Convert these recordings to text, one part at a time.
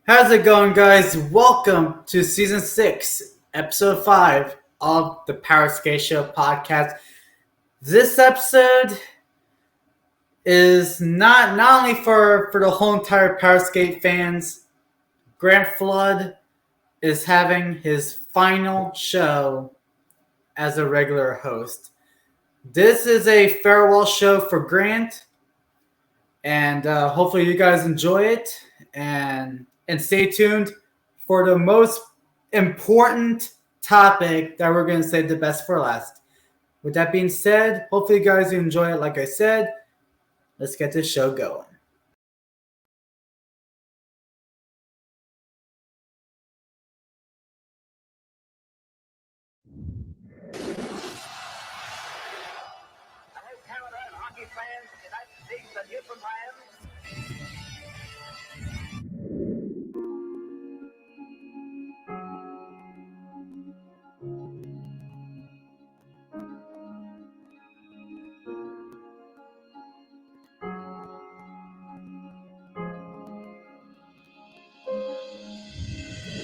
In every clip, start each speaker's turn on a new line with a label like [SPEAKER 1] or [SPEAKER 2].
[SPEAKER 1] How's it going, guys? Welcome to Season 6, Episode 5 of the Powerskateshow podcast. This episode is not only for the whole entire Powerskate fans. Grant Flood is having his final show as a regular host. This is a farewell show for Grant, and hopefully you guys enjoy it. And stay tuned for the most important topic that we're going to save the best for last. With that being said, hopefully you guys enjoy it. Like I said, let's get this show going.
[SPEAKER 2] Hello, Canada and hockey fans of the United States and Newfoundland.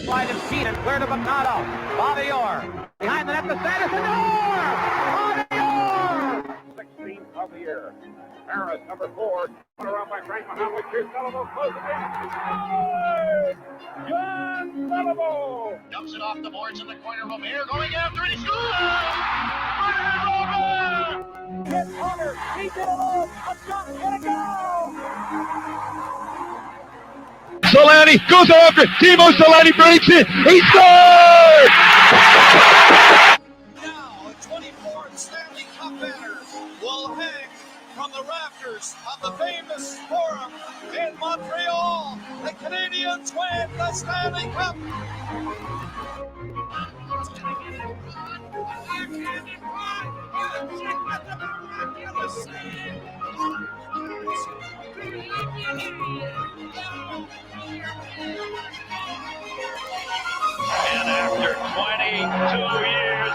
[SPEAKER 2] Wide of Sheehan, clear to McDonald. Bobby Orr. Behind the net to Sanderson. Orr! Bobby Orr! 16th of the year. Harris, number 4. Put around by Frank Muhammad. Here's Sullivan close again. John Sullivan!
[SPEAKER 3] Dumps it off the boards in the corner. Romare going after it. He scores!
[SPEAKER 2] Hit Hunter. He did it alone. A shot. Let it go!
[SPEAKER 4] Solani goes after it. Timo Solani breaks it. He scores!
[SPEAKER 3] Now, a 24th Stanley Cup banner will hang from the rafters of the famous Forum in Montreal. The Canadians win the Stanley Cup.
[SPEAKER 4] And after 22 years,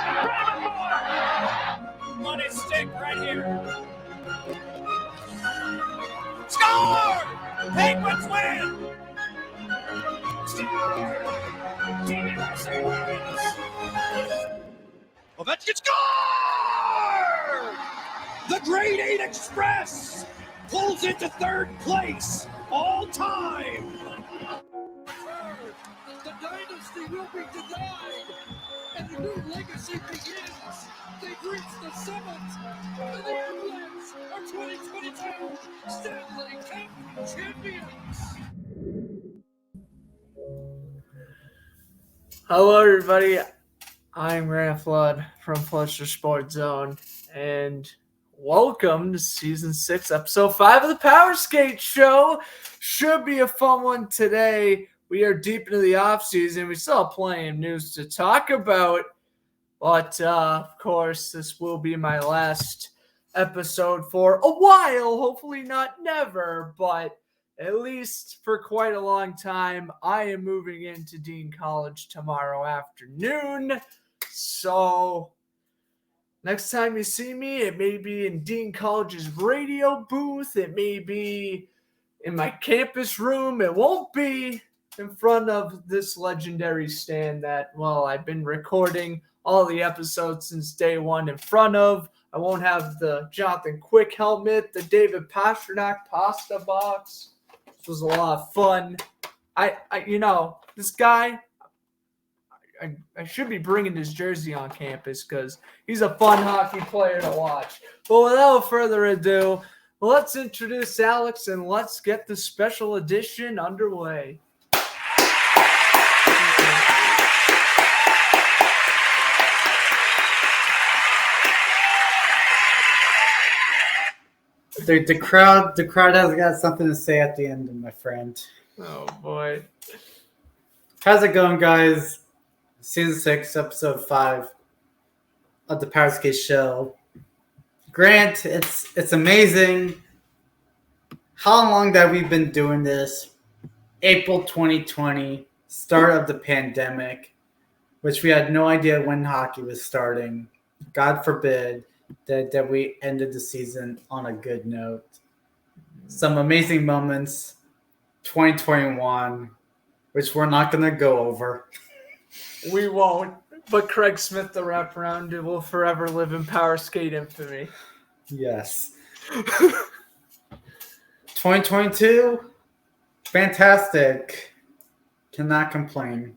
[SPEAKER 2] On his stick right here.
[SPEAKER 3] Score!
[SPEAKER 2] Penguins win! Score!
[SPEAKER 3] Ovechkin score!
[SPEAKER 2] The Grade 8 Express pulls into third place all time.
[SPEAKER 5] The dynasty will be denied, and a new legacy begins. They've reached the summit, and the Avalanche are 2022 Stanley Cup champions.
[SPEAKER 6] Hello, everybody. I'm Grant Flood from Fletcher Sports Zone, and welcome to Season 6, Episode 5 of the Powerskateshow. Should be a fun one today. We are deep into the offseason. We still have plenty of news to talk about, but of course, this will be my last episode for a while. Hopefully not never, but at least for quite a long time. I am moving into Dean College tomorrow afternoon. So next time you see me, it may be in Dean College's radio booth. It may be in my campus room. It won't be in front of this legendary stand that, well, I've been recording all the episodes since day one in front of. I won't have the Jonathan Quick helmet, the David Pastrnak pasta box. This was a lot of fun. This guy, I should be bringing his jersey on campus because he's a fun hockey player to watch. But without further ado, let's introduce Alex and let's get the special edition underway.
[SPEAKER 1] The crowd has got something to say at the end, my friend.
[SPEAKER 6] Oh, boy.
[SPEAKER 1] How's it going, guys? Season 6, Episode 5 of the Powerskateshow. Grant, it's amazing how long that we've been doing this. April 2020, start of the pandemic, which we had no idea when hockey was starting. God forbid that we ended the season on a good note. Some amazing moments. 2021 which we're not going to go over.
[SPEAKER 6] We won't. But Craig Smith, the wraparound, will forever live in Power Skate infamy.
[SPEAKER 1] Yes. 2022, fantastic. Cannot complain.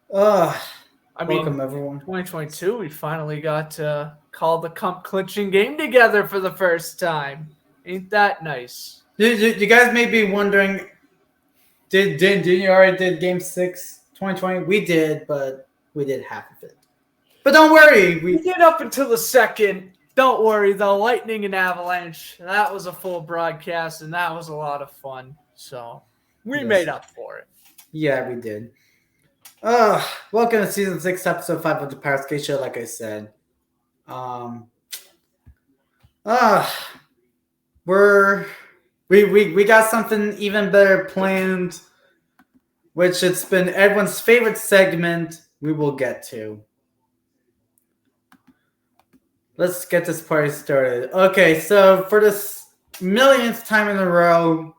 [SPEAKER 1] Welcome, everyone.
[SPEAKER 6] 2022, we finally got to call the cup clinching game together for the first time. Ain't that nice?
[SPEAKER 1] You guys may be wondering, did you already did Game 6 2020? We did, but we did half of it. But don't worry.
[SPEAKER 6] We did up until the second. Don't worry, though. Lightning and Avalanche, that was a full broadcast, and that was a lot of fun. So we made up for it. Yeah,
[SPEAKER 1] we did. Welcome to Season 6, Episode 5 of the Powerskateshow, like I said. We got something even better planned, which it's been everyone's favorite segment we will get to. Let's get this party started. Okay, so for this millionth time in a row,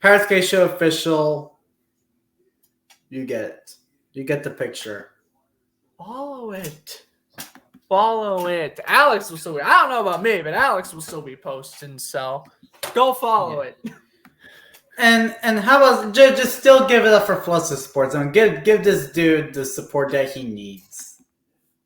[SPEAKER 1] Powerskateshow official, you get it. You get the picture.
[SPEAKER 6] Follow it. Alex will still be. I don't know about me, but Alex will still be posting. So go follow it.
[SPEAKER 1] And how about just still give it up for Fluster Sports Zone. Give this dude the support that he needs.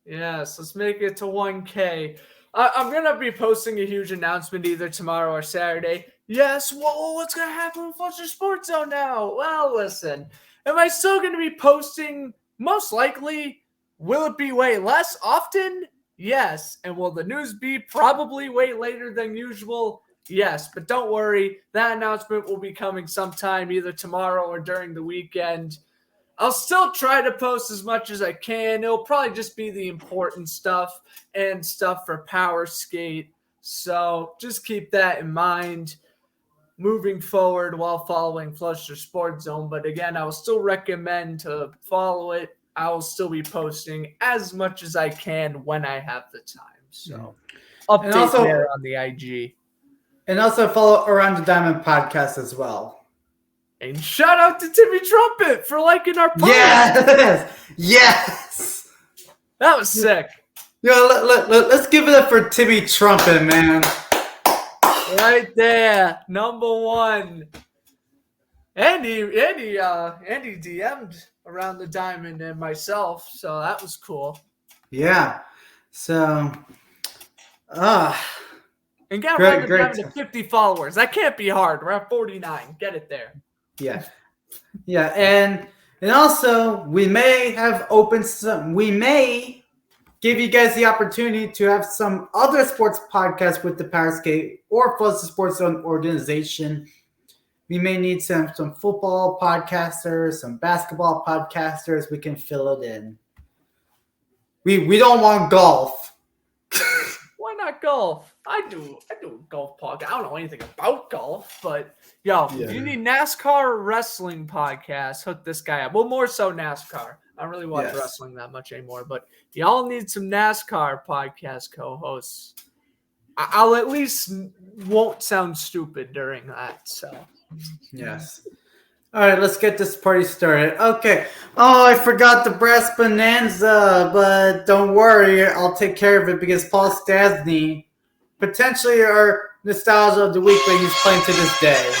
[SPEAKER 6] Yes, let's make it to 1K. I'm gonna be posting a huge announcement either tomorrow or Saturday. Yes, whoa, what's gonna happen with Fluster Sports Zone now? Well, listen. Am I still going to be posting? Most likely. Will it be way less often? Yes. And will the news be probably way later than usual? Yes. But don't worry. That announcement will be coming sometime either tomorrow or during the weekend. I'll still try to post as much as I can. It'll probably just be the important stuff and stuff for Power Skate. So just keep that in mind moving forward while following Fluster Sports Zone. But again, I will still recommend to follow it. I will still be posting as much as I can when I have the time. So update there on the IG.
[SPEAKER 1] And also follow Around the Diamond podcast as well.
[SPEAKER 6] And shout out to Timmy Trumpet for liking our post.
[SPEAKER 1] Yes!
[SPEAKER 6] That was sick.
[SPEAKER 1] Let's give it up for Timmy Trumpet, man.
[SPEAKER 6] Right there, number one. Andy DM'd Around the Diamond and myself, so that was cool.
[SPEAKER 1] Yeah. So,
[SPEAKER 6] and get Around the Diamond to 50 followers. That can't be hard. We're at 49. Get it there.
[SPEAKER 1] Yeah. Yeah, and also we may have opened some. We may give you guys the opportunity to have some other sports podcasts with the Powerskate or Fluster Sports Zone organization. We may need some football podcasters, some basketball podcasters. We can fill it in. We don't want golf.
[SPEAKER 6] Why not golf? I do a golf podcast. I don't know anything about golf, but if you need NASCAR or wrestling podcasts, hook this guy up. Well, more so NASCAR. I don't really watch wrestling that much anymore, but y'all need some NASCAR podcast co-hosts. I'll at least won't sound stupid during that. So,
[SPEAKER 1] yes. All right, let's get this party started. Okay. Oh, I forgot the brass bonanza, but don't worry, I'll take care of it because Paul Stastny, potentially our nostalgia of the week, but he's playing to this day.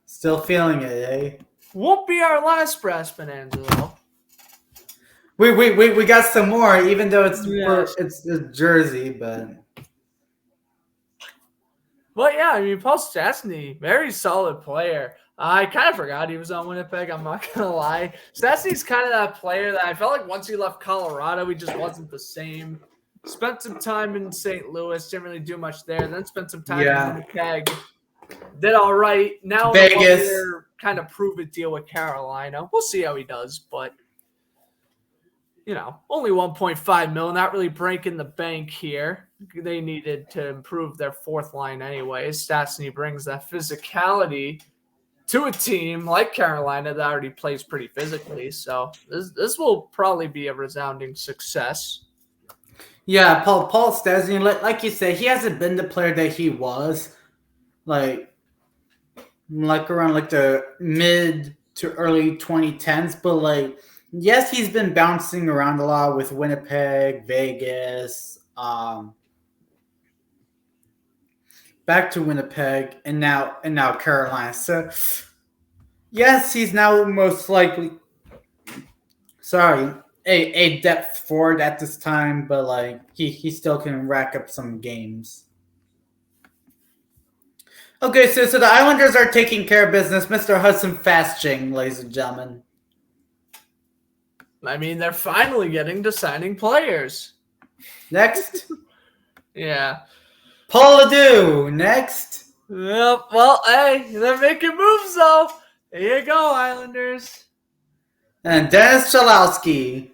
[SPEAKER 1] Still feeling it, eh?
[SPEAKER 6] Won't be our last brass bonanza though.
[SPEAKER 1] We got some more, even though it's Jersey, but
[SPEAKER 6] yeah, I mean Paul Stastny, very solid player. I kind of forgot he was on Winnipeg. I'm not gonna lie. Stastny's kind of that player that I felt like once he left Colorado, he just wasn't the same. Spent some time in St. Louis, didn't really do much there. Then spent some time in Winnipeg. Did all right. Now
[SPEAKER 1] Vegas,
[SPEAKER 6] kind of prove it deal with Carolina. We'll see how he does, but only 1.5 million, not really breaking the bank here. They needed to improve their fourth line anyways. Stastny brings that physicality to a team like Carolina that already plays pretty physically. So this will probably be a resounding success.
[SPEAKER 1] Yeah, Paul Stastny, like you said, he hasn't been the player that he was, like around like the mid to early 2010s. But like, yes, he's been bouncing around a lot with Winnipeg, Vegas, back to Winnipeg, and now Carolina. So yes, he's now most likely, sorry, a depth forward at this time, but like he still can rack up some games. Okay, so the Islanders are taking care of business. Mr. Hudson Fasting, ladies and gentlemen.
[SPEAKER 6] I mean, they're finally getting to signing players.
[SPEAKER 1] Next,
[SPEAKER 6] Yeah.
[SPEAKER 1] Paul Adu. Next,
[SPEAKER 6] Yep. Well, hey, they're making moves though. There you go, Islanders.
[SPEAKER 1] and Dennis Chalowski.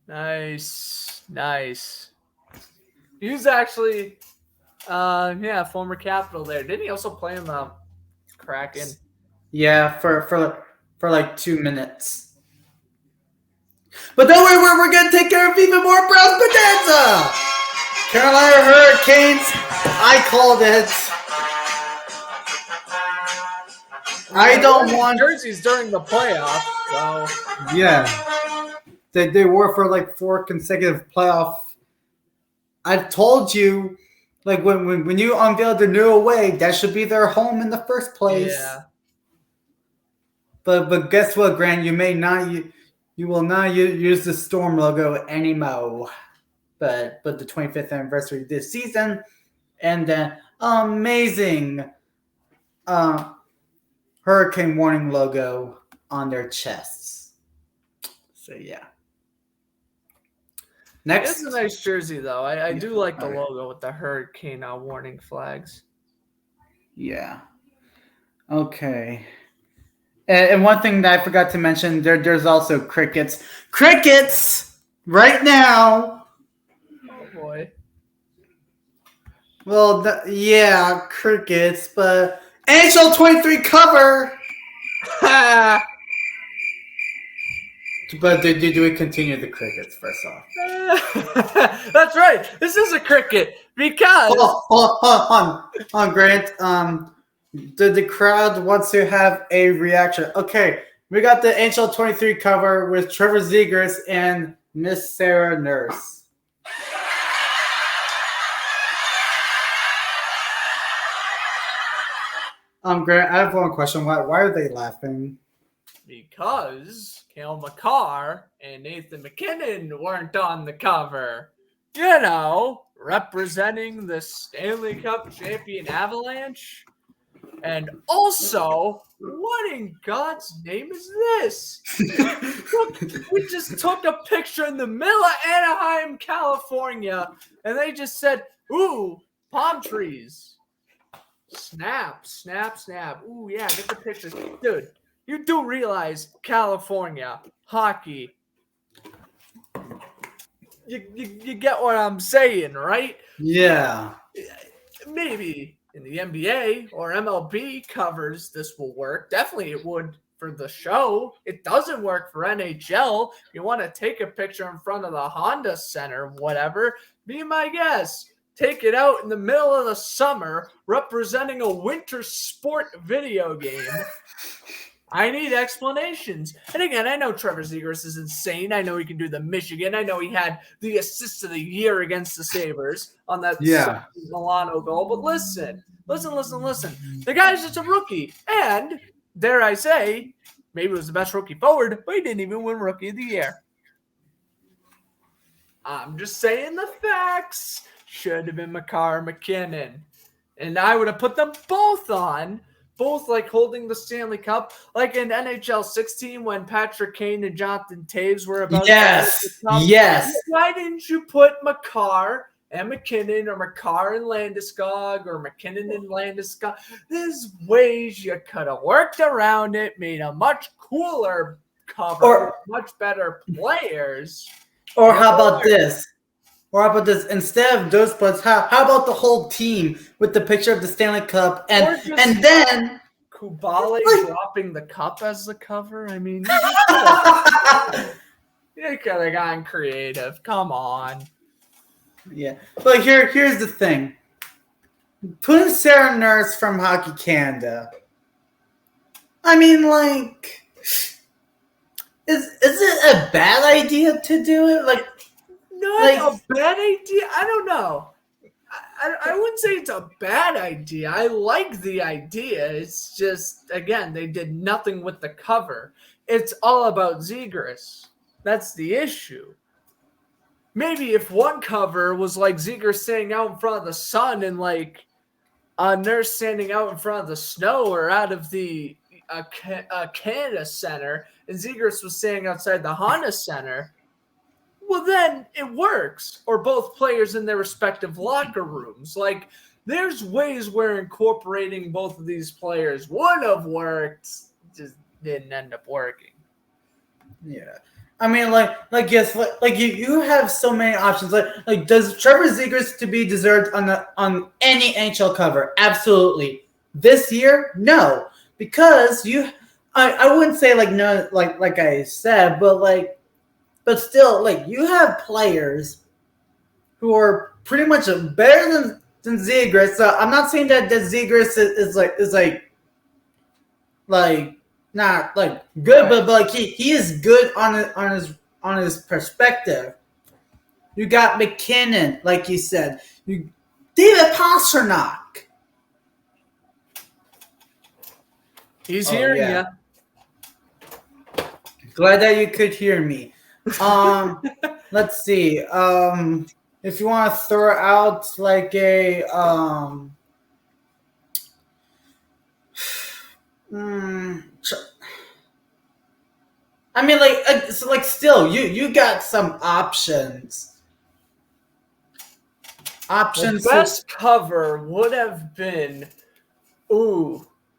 [SPEAKER 6] Nice. He was actually, former Capital there. Didn't he also play in the Kraken?
[SPEAKER 1] Yeah, for like 2 minutes. But don't worry, we're gonna take care of even more Browns Bonanza. Carolina Hurricanes. I called it. I don't want
[SPEAKER 6] jerseys during the playoffs. So
[SPEAKER 1] yeah. They were for like 4 consecutive playoff. I've told you, like when you unveil the new away, that should be their home in the first place.
[SPEAKER 6] yeah.
[SPEAKER 1] But guess what, Grant? You will not use the Storm logo anymore. But the 25th anniversary this season, and then amazing hurricane warning logo on their chests. So yeah. Next,
[SPEAKER 6] It's a nice jersey though. I do like the logo with the hurricane warning flags.
[SPEAKER 1] yeah. Okay. And one thing that I forgot to mention, there's also crickets. Crickets right now.
[SPEAKER 6] Oh boy.
[SPEAKER 1] Well, crickets, but NHL 23 cover. But do we continue the crickets first off?
[SPEAKER 6] That's right. This is a cricket because
[SPEAKER 1] Hold on, Grant. The crowd wants to have a reaction. Okay, we got the NHL 23 cover with Trevor Zegras and Miss Sarah Nurse. Grant, I have one question. Why are they laughing?
[SPEAKER 6] because Cale Makar and Nathan McKinnon weren't on the cover. You know, representing the Stanley Cup champion Avalanche. And also, what in God's name is this? We just took a picture in the middle of Anaheim, California, and they just said, ooh, palm trees. Snap, snap, snap. Ooh, yeah, get the pictures. Dude, you do realize California, hockey. You get what I'm saying, right?
[SPEAKER 1] Yeah.
[SPEAKER 6] Maybe in the NBA or MLB covers this will work. Definitely it would for the show. It doesn't work for NHL. If you want to take a picture in front of the Honda Center, whatever, be my guest. Take it out in the middle of the summer representing a winter sport video game. I need explanations. And again, I know Trevor Zegras is insane. I know he can do the Michigan. I know he had the assist of the year against the Sabres on that Milano goal. But listen. The guy's just a rookie. And, dare I say, maybe it was the best rookie forward, but he didn't even win Rookie of the Year. I'm just saying the facts. Should have been Makar McKinnon. And I would have put them both on. Both like holding the Stanley Cup, like in NHL 16 when Patrick Kane and Jonathan Toews were about
[SPEAKER 1] Yes.
[SPEAKER 6] Why didn't you put Makar and McKinnon or Makar and Landeskog or McKinnon and Landeskog? There's ways you could have worked around it, made a much cooler cover with much better players.
[SPEAKER 1] Or how about this? Instead of those players, how about the whole team with the picture of the Stanley Cup and then
[SPEAKER 6] Kubale dropping the cup as the cover? I mean, You could have gotten creative. Come on.
[SPEAKER 1] Yeah, but here's the thing. Putting Sarah Nurse from Hockey Canada. I mean, like, is it a bad idea to do it?
[SPEAKER 6] Not a bad idea. I don't know. I wouldn't say it's a bad idea. I like the idea. It's just, again, they did nothing with the cover. It's all about Zegras. That's the issue. Maybe if one cover was like Zegras standing out in front of the sun and like a Nurse standing out in front of the snow or out of the Canada Center, and Zegras was standing outside the Honda Center, well, then it works. Or both players in their respective locker rooms. Like, there's ways where incorporating both of these players would have worked, just didn't end up working.
[SPEAKER 1] Yeah. I mean, yes, you have so many options. Like, does Trevor Zegras to be deserved on any NHL cover? Absolutely. This year, no, because I wouldn't say no, like I said, but still, you have players who are pretty much better than Zegras. So I'm not saying that Zegras is not good, but he is good on his perspective. You got McKinnon, like you said. David Pastrnak.
[SPEAKER 6] He's hearing you.
[SPEAKER 1] Glad that you could hear me. Let's see. If you want to throw out a I mean, still, you got some options.
[SPEAKER 6] The best cover would have been,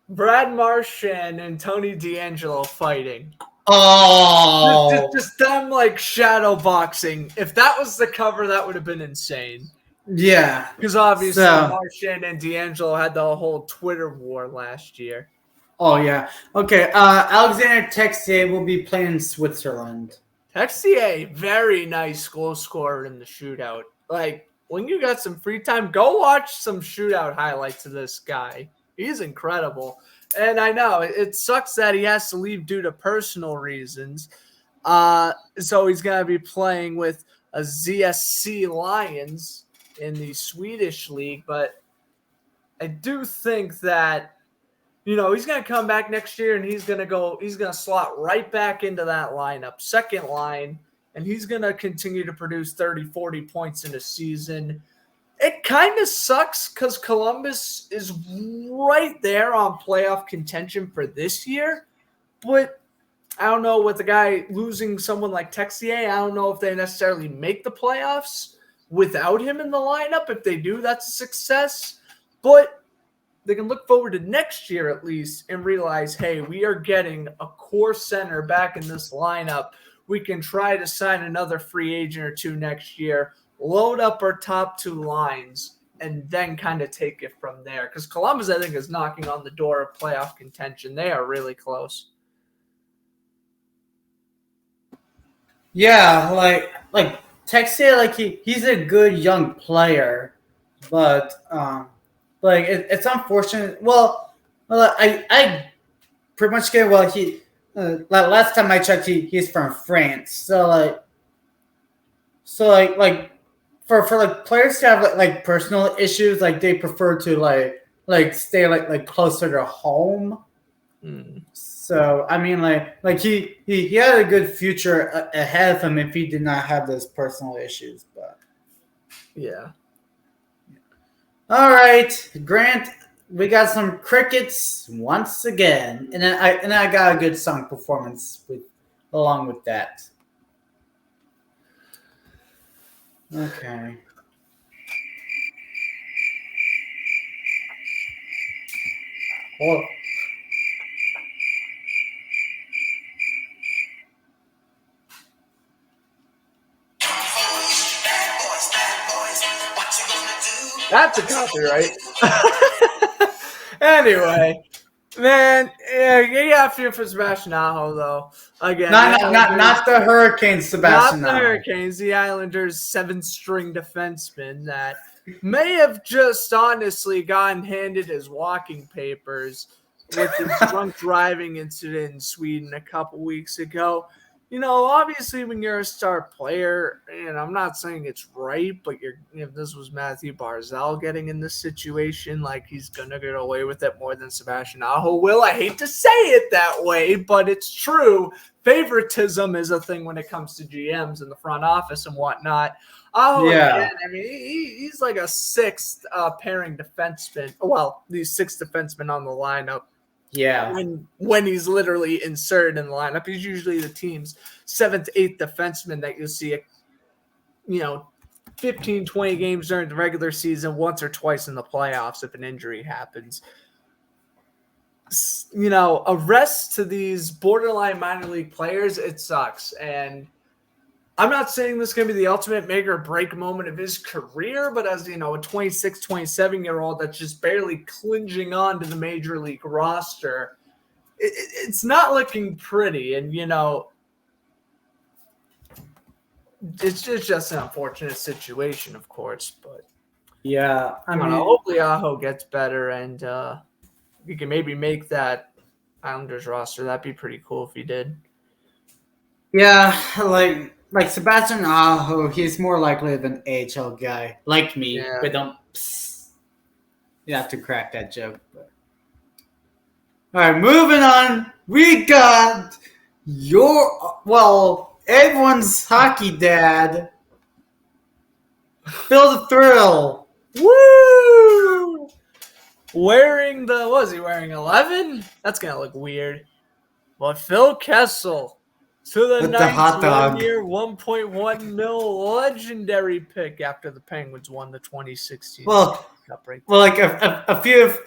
[SPEAKER 6] Brad Marchand and Tony DeAngelo fighting.
[SPEAKER 1] Oh,
[SPEAKER 6] just them shadow boxing. If that was the cover, that would have been insane.
[SPEAKER 1] Yeah,
[SPEAKER 6] because obviously Marchand and DeAngelo had the whole Twitter war last year.
[SPEAKER 1] Oh yeah. Okay. Alexander Texier will be playing in Switzerland.
[SPEAKER 6] Texier, very nice goal scorer in the shootout. When you got some free time, go watch some shootout highlights of this guy. He's incredible. And I know it sucks that he has to leave due to personal reasons. So he's going to be playing with a ZSC Lions in the Swedish league. But I do think that, he's going to come back next year and he's going to slot right back into that lineup, second line, and he's going to continue to produce 30, 40 points in a season. It kind of sucks because Columbus is right there on playoff contention for this year. But I don't know, with the guy losing someone like Texier, I don't know if they necessarily make the playoffs without him in the lineup. If they do, that's a success. But they can look forward to next year at least and realize, hey, we are getting a core center back in this lineup. We can try to sign another free agent or two next year, load up our top two lines, and then kind of take it from there. Because Columbus, I think, is knocking on the door of playoff contention. They are really close.
[SPEAKER 1] Yeah, like Texier, he's a good young player, but it's unfortunate. Well, I pretty much get he. Last time I checked, he's from France. So for players to have personal issues, they prefer to stay closer to home. So I mean, he had a good future ahead of him if he did not have those personal issues. But
[SPEAKER 6] yeah.
[SPEAKER 1] All right, Grant. We got some crickets once again, and I got a good song performance along with that. Okay. Oh.
[SPEAKER 6] That's a copyright. Anyway, Man, yeah, you got fear for Sebastian Aho, though. Again,
[SPEAKER 1] Not the Hurricanes, Sebastian.
[SPEAKER 6] not the
[SPEAKER 1] Aho.
[SPEAKER 6] Hurricanes, the Islanders' seventh-string defenseman that may have just honestly gotten handed his walking papers with his drunk driving incident in Sweden a couple weeks ago. Obviously, when you're a star player, and I'm not saying it's right, but if this was Matthew Barzal getting in this situation, like he's gonna get away with it more than Sebastian Aho will. I hate to say it that way, but it's true. Favoritism is a thing when it comes to GMs in the front office and whatnot. Aho, again, I mean, he's like a sixth pairing defenseman. Well, these six defensemen on the lineup.
[SPEAKER 1] Yeah.
[SPEAKER 6] When he's literally inserted in the lineup, he's usually the team's seventh, eighth defenseman that you'll see, 15, 20 games during the regular season, once or twice in the playoffs if an injury happens. A rest to these borderline minor league players, it sucks. And I'm not saying this is going to be the ultimate make or break moment of his career, but as a 26, 27-year-old that's just barely clinging on to the major league roster, it's not looking pretty. And, it's just an unfortunate situation, of course. But
[SPEAKER 1] yeah,
[SPEAKER 6] I mean, hopefully Aho gets better and you can maybe make that Islanders roster. That'd be pretty cool if he did.
[SPEAKER 1] Yeah, like Sebastian Aho, he's more likely of an AHL guy, like me.
[SPEAKER 6] Yeah.
[SPEAKER 1] But don't. You have to crack that joke. But. All right, moving on. We got everyone's hockey dad, Phil the Thrill.
[SPEAKER 6] Woo! Wearing what was he wearing? 11? That's gonna look weird. But Phil Kessel. To the Knights, 1 year, $1.1 million legendary pick after the Penguins won the 2016 Cup break.
[SPEAKER 1] Well, like a few of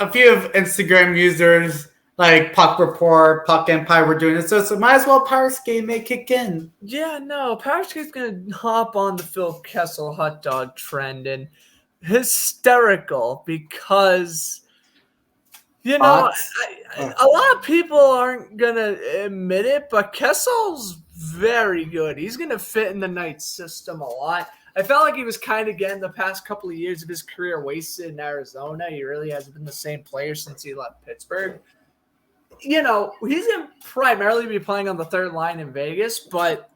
[SPEAKER 1] Instagram users like Puck Report, Puck Empire were doing it, so might as well Powerskate may kick in.
[SPEAKER 6] Yeah, no, Powerskate's gonna hop on the Phil Kessel hot dog trend and hysterical because. A lot of people aren't going to admit it, but Kessel's very good. He's going to fit in the Knights system a lot. I felt like he was kind of getting the past couple of years of his career wasted in Arizona. He really hasn't been the same player since he left Pittsburgh. He's going to primarily be playing on the third line in Vegas, but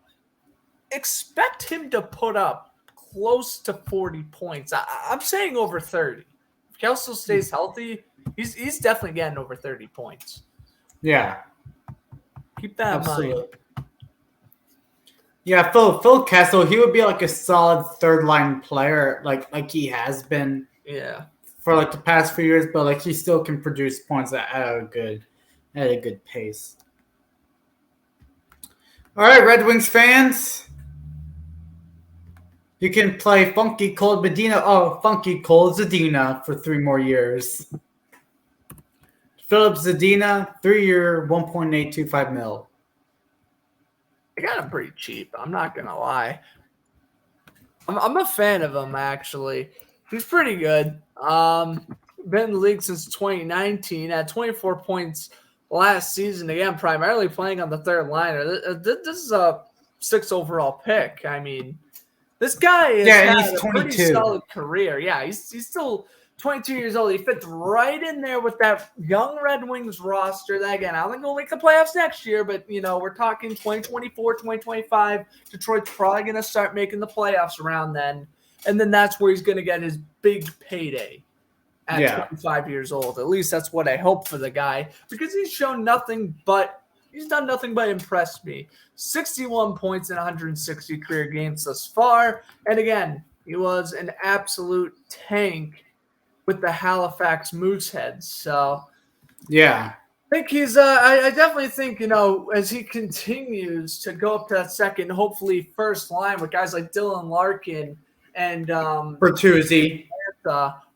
[SPEAKER 6] expect him to put up close to 40 points. I'm saying over 30. If Kessel stays healthy, He's definitely getting over 30 points.
[SPEAKER 1] Yeah.
[SPEAKER 6] Keep that in mind.
[SPEAKER 1] Yeah, Phil Kessel, he would be like a solid third line player, like he has been.
[SPEAKER 6] Yeah.
[SPEAKER 1] For like the past few years, but like he still can produce points at a good pace. All right, Red Wings fans. You can play Funky Cold Zadina for 3 more years. Philip Zadina, 3-year, $1.825 million.
[SPEAKER 6] I got him pretty cheap. I'm not gonna lie. I'm a fan of him actually. He's pretty good. Been in the league since 2019. Had 24 points last season. Again, primarily playing on the third liner. This is a 6th overall pick. I mean, this guy has had a pretty solid career. Yeah, he's still 22 years old. He fits right in there with that young Red Wings roster. That, again, I don't think we'll make the playoffs next year, but, we're talking 2024, 2025. Detroit's probably going to start making the playoffs around then. And then that's where he's going to get his big payday at 25 years old. At least that's what I hope for the guy, because he's done nothing but impress me. 61 points in 160 career games thus far. And again, he was an absolute tank with the Halifax Mooseheads. So,
[SPEAKER 1] yeah.
[SPEAKER 6] I think he's I definitely think, as he continues to go up to that second, hopefully first line with guys like Dylan Larkin and
[SPEAKER 1] Bertuzzi.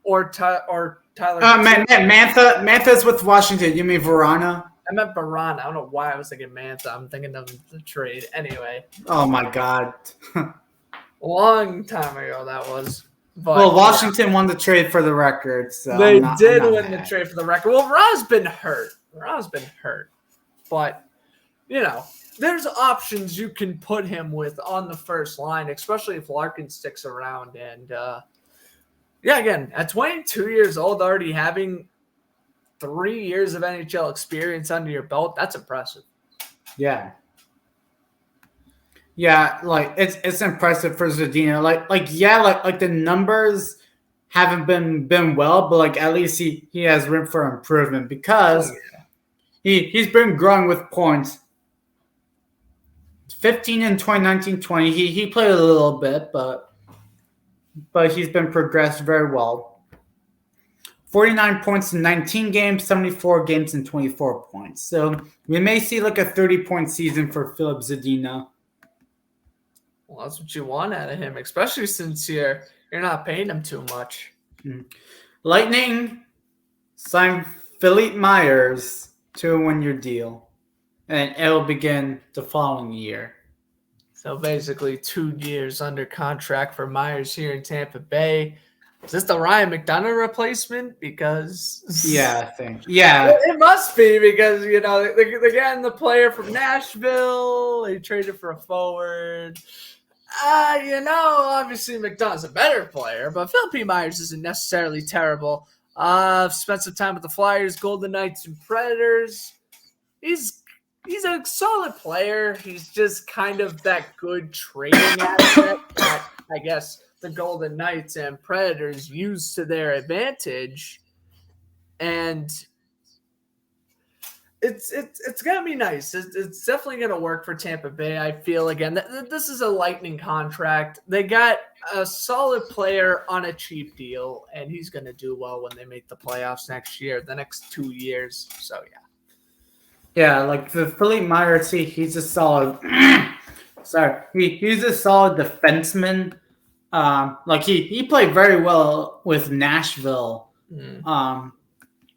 [SPEAKER 6] Or Tyler.
[SPEAKER 1] Mantha's with Washington. You mean Verana?
[SPEAKER 6] I meant Verana. I don't know why I was thinking Mantha. I'm thinking of the trade. Anyway.
[SPEAKER 1] Oh, my God.
[SPEAKER 6] Long time ago that was.
[SPEAKER 1] But, Washington won the trade for the record. So
[SPEAKER 6] they did win the trade for the record. Well, Verana's been hurt. Ron's been hurt. But, there's options you can put him with on the first line, especially if Larkin sticks around. And, again, at 22 years old, already having 3 years of NHL experience under your belt, that's impressive.
[SPEAKER 1] Yeah. Yeah, like it's impressive for Zadina. Like the numbers haven't been well, but like at least he has room for improvement because he's been growing with points. 15 in 2019-20. He played a little bit, but he's been progressed very well. 49 points in 19 games, 74 games in 24 points. So we may see like a 30-point season for Filip Zadina.
[SPEAKER 6] Well, that's what you want out of him, especially since you're not paying him too much.
[SPEAKER 1] Lightning signed Philippe Myers to a one-year deal, and it'll begin the following year.
[SPEAKER 6] So basically 2 years under contract for Myers here in Tampa Bay. Is this the Ryan McDonough replacement? Because
[SPEAKER 1] I think. Yeah.
[SPEAKER 6] It must be because, they're getting the player from Nashville. They traded for a forward. Obviously McDonough's a better player, but Philippe Myers isn't necessarily terrible. Spent some time with the Flyers, Golden Knights, and Predators. He's a solid player. He's just kind of that good trading asset that I guess the Golden Knights and Predators use to their advantage. And it's gonna be nice. It's definitely gonna work for Tampa Bay. I feel again this is a Lightning contract. They got a solid player on a cheap deal, and he's gonna do well when they make the playoffs next year, the next 2 years. So
[SPEAKER 1] yeah, like the Philippe Myers, he's a solid. He's a solid defenseman. He played very well with Nashville.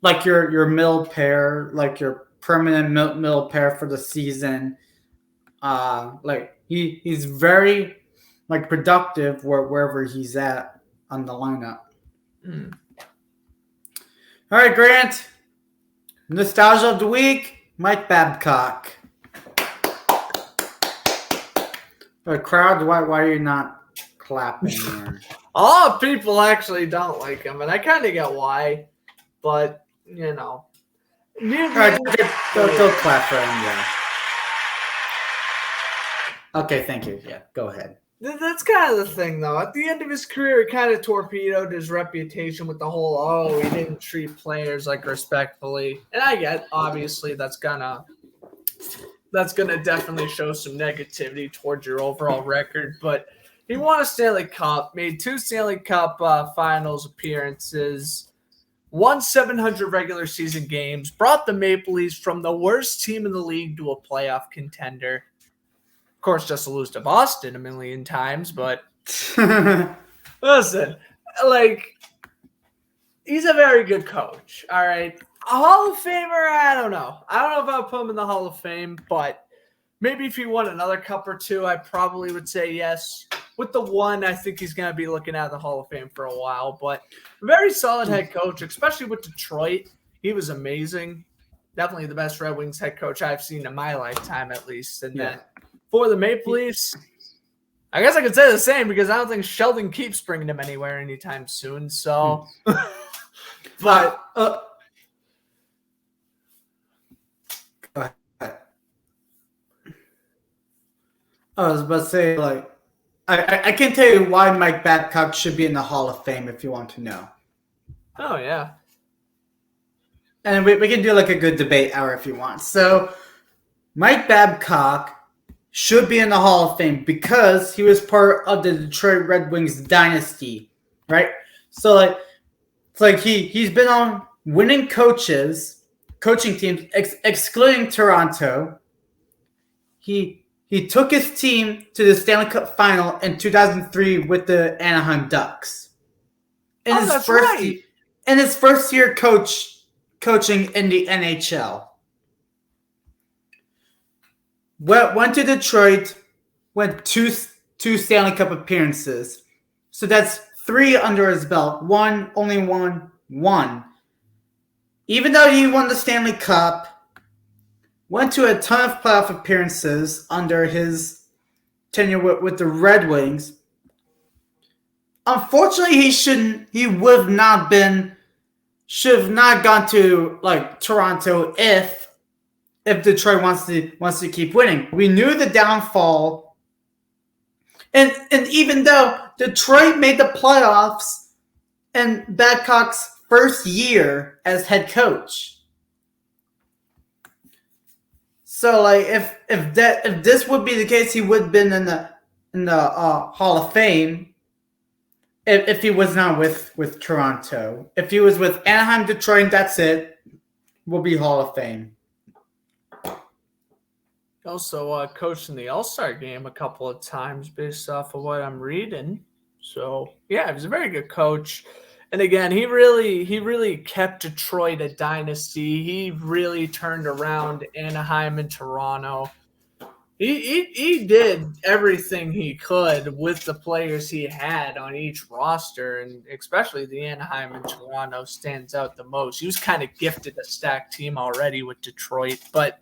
[SPEAKER 1] Like your middle pair, like your permanent middle pair for the season. He's very productive wherever he's at on the lineup. All right, Grant. Nostalgia of the week, Mike Babcock. The crowd, why are you not clapping here?
[SPEAKER 6] A lot of people actually don't like him, and I kind of get why, but
[SPEAKER 1] All right, don't clap for him, yeah. Okay, thank you. Yeah, go ahead.
[SPEAKER 6] That's kind of the thing, though. At the end of his career, he kind of torpedoed his reputation with the whole, he didn't treat players respectfully. And I get, obviously, that's gonna definitely show some negativity towards your overall record. But he won a Stanley Cup, made 2 Stanley Cup finals appearances, won 700 regular season games, brought the Maple Leafs from the worst team in the league to a playoff contender. Of course, just to lose to Boston a million times, but listen, he's a very good coach, all right? A Hall of Famer, I don't know. I don't know if I'll put him in the Hall of Fame, but maybe if he won another cup or 2, I probably would say yes. With the 1, I think he's going to be looking at the Hall of Fame for a while, but very solid head coach, especially with Detroit. He was amazing. Definitely the best Red Wings head coach I've seen in my lifetime, at least. And then for the Maple Leafs, I guess I could say the same because I don't think Sheldon keeps bringing him anywhere anytime soon. So, but
[SPEAKER 1] go ahead. I was about to say, I can tell you why Mike Babcock should be in the Hall of Fame if you want to know.
[SPEAKER 6] Oh, yeah.
[SPEAKER 1] And we can do a good debate hour if you want. So, Mike Babcock should be in the Hall of Fame because he was part of the Detroit Red Wings dynasty, right? So, he's been on winning coaching teams, excluding Toronto. He took his team to the Stanley Cup final in 2003 with the Anaheim Ducks. In his first year coaching in the NHL. Went to Detroit, went two Stanley Cup appearances. So that's 3 under his belt. Only one. even though he won the Stanley Cup, went to a ton of playoff appearances under his tenure with the Red Wings. Unfortunately, should have not gone to like Toronto if Detroit wants to keep winning. We knew the downfall, and even though Detroit made the playoffs in Babcock's first year as head coach, so like if this would be the case, he would have been in the Hall of Fame. If he was not with Toronto, if he was with Anaheim, Detroit, that's it. Will be Hall of Fame.
[SPEAKER 6] Also coached in the All-Star game a couple of times based off of what I'm reading. So, yeah, he was a very good coach. And again, he really kept Detroit a dynasty. He really turned around Anaheim and Toronto. He did everything he could with the players he had on each roster, and especially the Anaheim and Toronto stands out the most. He was kind of gifted a stacked team already with Detroit, but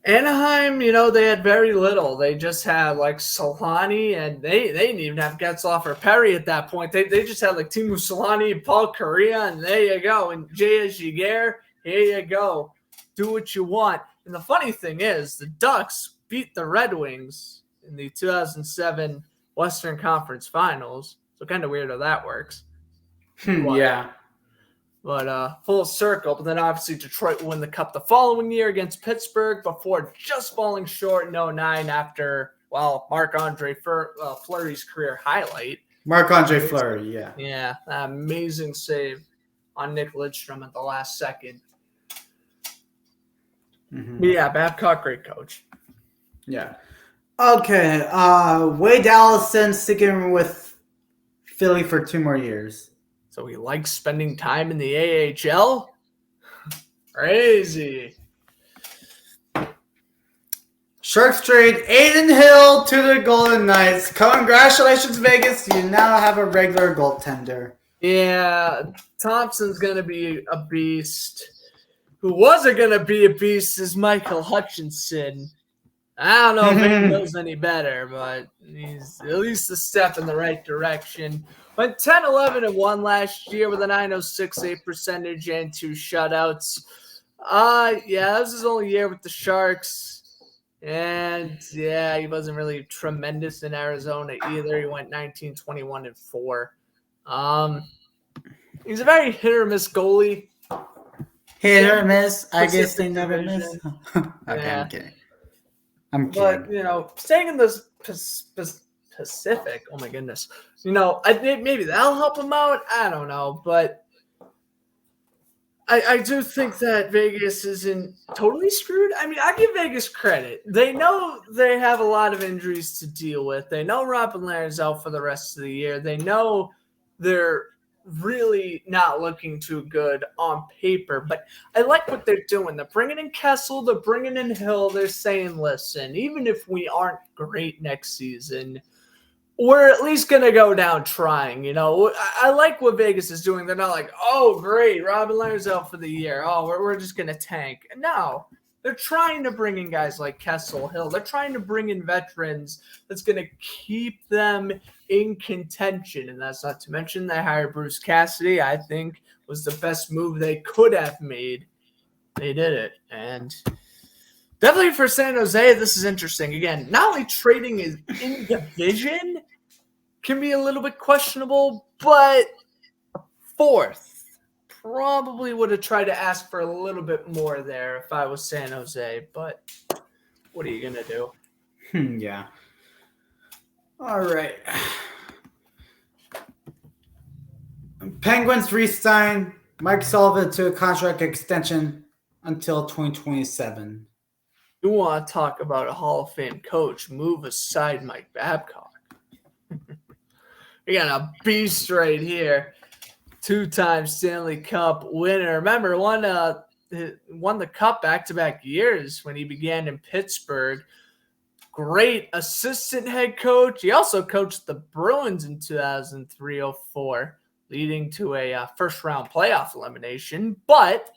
[SPEAKER 6] Anaheim, they had very little. They just had like Solani, and they didn't even have Getzlaf or Perry at that point. They just had like Timu Solani, Paul Correa, and there you go. And J.S. Giguere, here you go. Do what you want. And the funny thing is, the Ducks beat the Red Wings in the 2007 Western Conference Finals. So kind of weird how that works.
[SPEAKER 1] Yeah.
[SPEAKER 6] But full circle. But then obviously Detroit won the Cup the following year against Pittsburgh before just falling short in 2009 after, Marc-Andre Fleury's career highlight.
[SPEAKER 1] Marc-Andre Fleury, yeah.
[SPEAKER 6] Yeah, amazing save on Nick Lidstrom at the last second.
[SPEAKER 1] Mm-hmm.
[SPEAKER 6] But yeah, Babcock, great coach.
[SPEAKER 1] Yeah. Okay. Wade Allison sticking with Philly for 2 more years.
[SPEAKER 6] So he likes spending time in the AHL? Crazy.
[SPEAKER 1] Sharks trade Aiden Hill to the Golden Knights. Congratulations, Vegas. You now have a regular goaltender.
[SPEAKER 6] Yeah, Thompson's going to be a beast. Who wasn't going to be a beast is Michael Hutchinson. I don't know if he knows any better, but he's at least a step in the right direction. Went 10-11-1 last year with a .906 percentage and 2 shutouts. That was his only year with the Sharks. And, yeah, he wasn't really tremendous in Arizona either. He went 19-21-4. He's a very hit-or-miss goalie.
[SPEAKER 1] Hit or miss? I guess they never miss. Okay,
[SPEAKER 6] Yeah.
[SPEAKER 1] I'm kidding. But,
[SPEAKER 6] staying in the Pacific, oh my goodness. I think maybe that'll help him out. I don't know. But I do think that Vegas isn't totally screwed. I mean, I give Vegas credit. They know they have a lot of injuries to deal with. They know Robin Lehner's out for the rest of the year. They know they're really not looking too good on paper, but I like what they're doing. They're bringing in Kessel, they're bringing in Hill. They're saying, listen, even if we aren't great next season, we're at least going to go down trying. I like what Vegas is doing. They're not like, oh, great, Robin Lehner's out for the year. Oh, we're just going to tank. No, they're trying to bring in guys like Kessel, Hill. They're trying to bring in veterans that's going to keep them in contention. And that's not to mention they hired Bruce Cassidy. I think was the best move they could have made. They did it. And definitely for San Jose, this is interesting. Again, not only trading is in division can be a little bit questionable, but 4th. Probably would have tried to ask for a little bit more there if I was San Jose, but what are you going to do?
[SPEAKER 1] Yeah. All right. Penguins re-sign Mike Sullivan to a contract extension until 2027.
[SPEAKER 6] You want to talk about a Hall of Fame coach, move aside Mike Babcock. We got a beast right here. 2-time Stanley Cup winner. Remember, won the Cup back-to-back years when he began in Pittsburgh. Great assistant head coach. He also coached the Bruins in 2003-04. leading to a first-round playoff elimination. But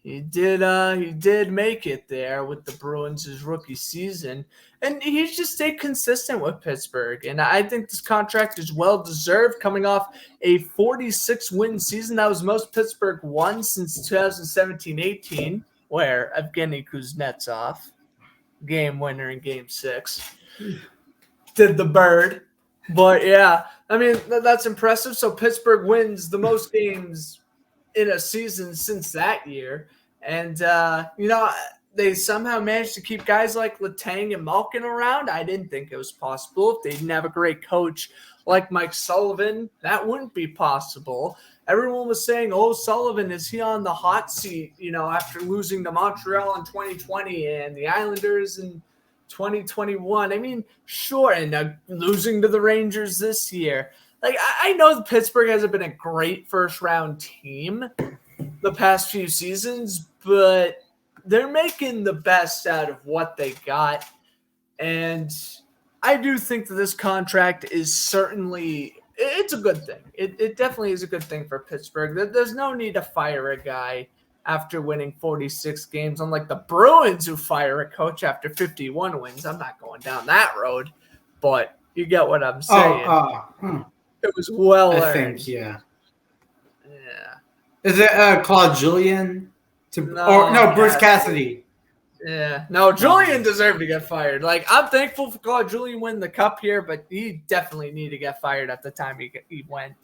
[SPEAKER 6] he did make it there with the Bruins his rookie season, and he's just stayed consistent with Pittsburgh. And I think this contract is well deserved, coming off a 46-win season. That was most Pittsburgh won since 2017-18, where Evgeny Kuznetsov, game winner in Game 6, did the bird. But yeah, I mean that's impressive. So Pittsburgh wins the most games in a season since that year. And, they somehow managed to keep guys like Letang and Malkin around. I didn't think it was possible. If they didn't have a great coach like Mike Sullivan, that wouldn't be possible. Everyone was saying, oh, Sullivan, is he on the hot seat, after losing to Montreal in 2020 and the Islanders in 2021? I mean, sure, and losing to the Rangers this year. Like, I know that Pittsburgh hasn't been a great first-round team the past few seasons, but they're making the best out of what they got. And I do think that this contract is certainly – it's a good thing. It definitely is a good thing for Pittsburgh. There's no need to fire a guy after winning 46 games, unlike the Bruins who fire a coach after 51 wins. I'm not going down that road, but you get what I'm saying. It was well earned.
[SPEAKER 1] I think, yeah. Is it Claude Julien? Bruce Cassidy.
[SPEAKER 6] Yeah. No, Julien deserved to get fired. Like, I'm thankful for Claude Julien winning the cup here, but he definitely needed to get fired at the time he went.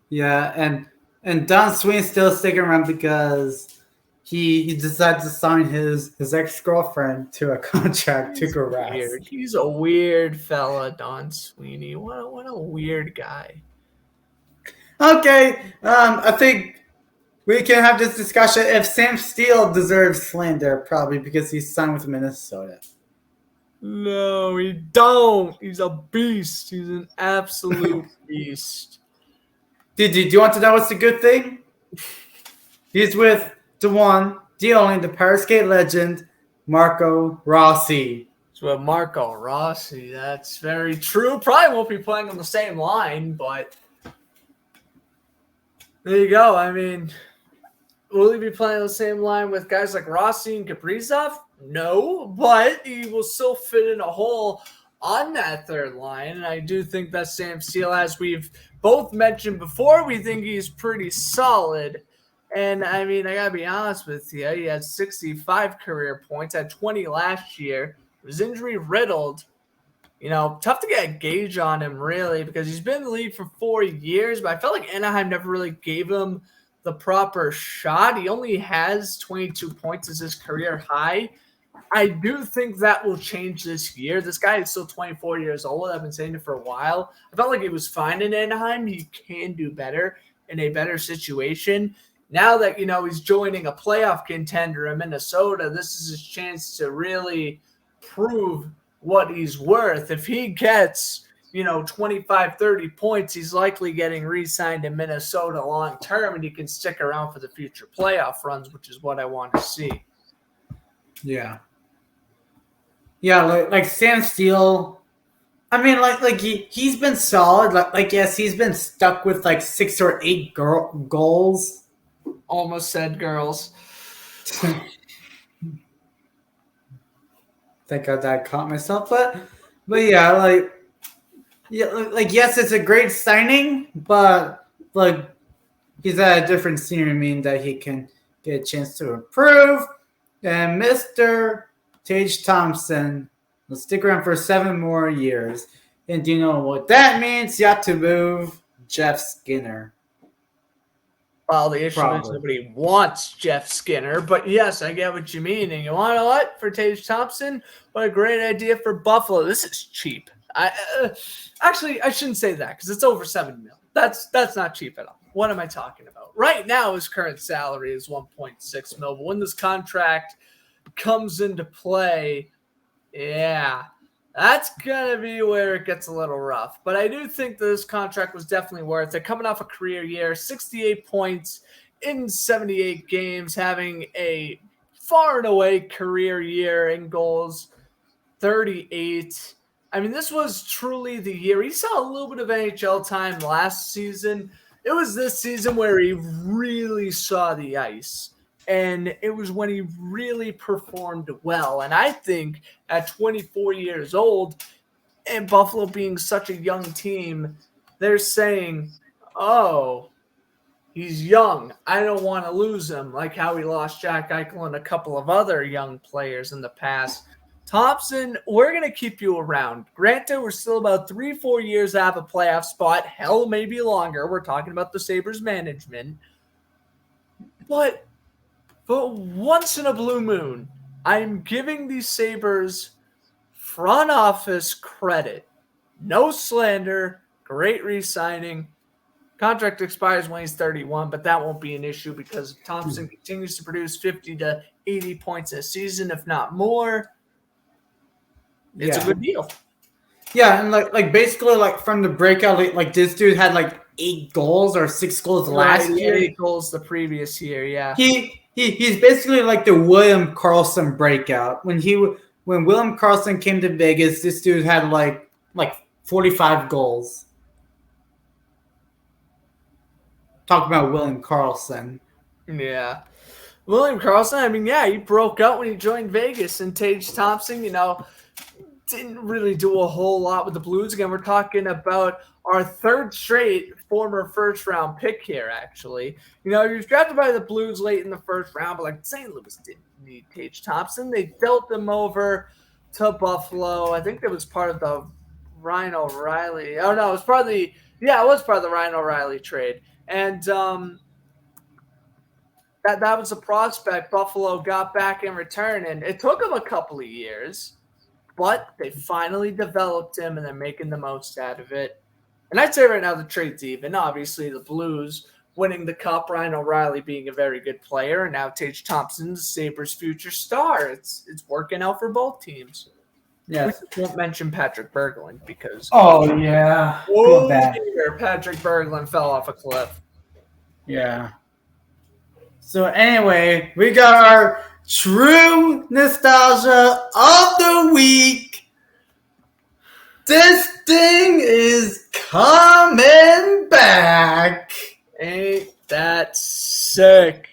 [SPEAKER 1] Yeah, and Don Sweeney's still sticking around because he decided to sign his ex-girlfriend to a contract to go rest.
[SPEAKER 6] He's a weird fella, Don Sweeney. What a weird guy.
[SPEAKER 1] Okay, I think we can have this discussion if Sam Steele deserves slander, probably because he's signed with Minnesota.
[SPEAKER 6] No, he don't. He's a beast. He's an absolute beast.
[SPEAKER 1] Do you want to know what's the good thing? He's with the one, the only, the Powerskate legend, Marco Rossi.
[SPEAKER 6] It's with Marco Rossi. That's very true. Probably won't be playing on the same line, but there you go. I mean, will he be playing on the same line with guys like Rossi and Kaprizov? No, but he will still fit in a hole on that third line. And I do think that Sam Steele, as we've both mentioned before, we think he's pretty solid. And, I mean, I got to be honest with you. He had 65 career points, had 20 last year. He was injury-riddled. Tough to get a gauge on him, really, because he's been in the league for 4 years, but I felt like Anaheim never really gave him the proper shot. He only has 22 points as his career high. I do think that will change this year. This guy is still 24 years old. I've been saying it for a while. I felt like he was fine in Anaheim. He can do better in a better situation. Now that, he's joining a playoff contender in Minnesota, this is his chance to really prove what he's worth. If he gets, 25, 30 points, he's likely getting re-signed in Minnesota long term, and he can stick around for the future playoff runs, which is what I want to see.
[SPEAKER 1] Yeah. Yeah, like Sam Steele. I mean, he's been solid. Yes, he's been stuck with 6 or 8 goals.
[SPEAKER 6] Almost said girls.
[SPEAKER 1] Thank God that I caught myself, but yeah, yes, it's a great signing, but he's at a different senior, meaning that he can get a chance to improve. And Mr. Tage Thompson will stick around for 7 more years. And do you know what that means? You have to move Jeff Skinner.
[SPEAKER 6] Well, the issue is nobody wants Jeff Skinner, but yes, I get what you mean. And you want to know what? For Tage Thompson, what a great idea for Buffalo. This is cheap. Actually, I shouldn't say that because it's over $7 million. That's not cheap at all. What am I talking about? Right now, his current salary is $1.6 million. But when this contract comes into play, yeah, that's going to be where it gets a little rough. But I do think that this contract was definitely worth it. Coming off a career year, 68 points in 78 games, having a far and away career year in goals, 38. I mean, this was truly the year. He saw a little bit of NHL time last season. It was this season where he really saw the ice. And it was when he really performed well. And I think at 24 years old, and Buffalo being such a young team, they're saying, oh, he's young. I don't want to lose him, like how we lost Jack Eichel and a couple of other young players in the past. Thompson, we're going to keep you around. Granted, we're still about 3-4 years out of a playoff spot. Hell, maybe longer. We're talking about the Sabres management. But once in a blue moon, I'm giving the Sabres front office credit. No slander. Great re-signing. Contract expires when he's 31, but that won't be an issue because Thompson continues to produce 50 to 80 points a season, if not more. It's a good deal.
[SPEAKER 1] Yeah, and like basically like from the breakout, like this dude had like 8 goals or 6 goals last year.
[SPEAKER 6] 8 goals the previous year, yeah.
[SPEAKER 1] He's basically like the William Karlsson breakout. When William Karlsson came to Vegas, this dude had like 45 goals. Talk about William Karlsson.
[SPEAKER 6] Yeah. William Karlsson, I mean, yeah, he broke out when he joined Vegas, and Tage Thompson, didn't really do a whole lot with the Blues. Again, we're talking about our third straight former first-round pick here, actually. He was drafted by the Blues late in the first round, but like St. Louis didn't need Tage Thompson. They dealt him over to Buffalo. I think that was part of the Ryan O'Reilly. Oh, no, it was part of the Ryan O'Reilly trade. And that was a prospect Buffalo got back in return, and it took him a couple of years, but they finally developed him, and they're making the most out of it. And I'd say right now the trade's even. Obviously, the Blues winning the Cup, Ryan O'Reilly being a very good player, and now Tage Thompson, the Sabres' future star. It's working out for both teams.
[SPEAKER 1] Yes.
[SPEAKER 6] We won't mention Patrick Berglund because Patrick Berglund fell off a cliff.
[SPEAKER 1] Yeah. So anyway, we got our true nostalgia of the week. This thing is coming back.
[SPEAKER 6] Ain't that sick?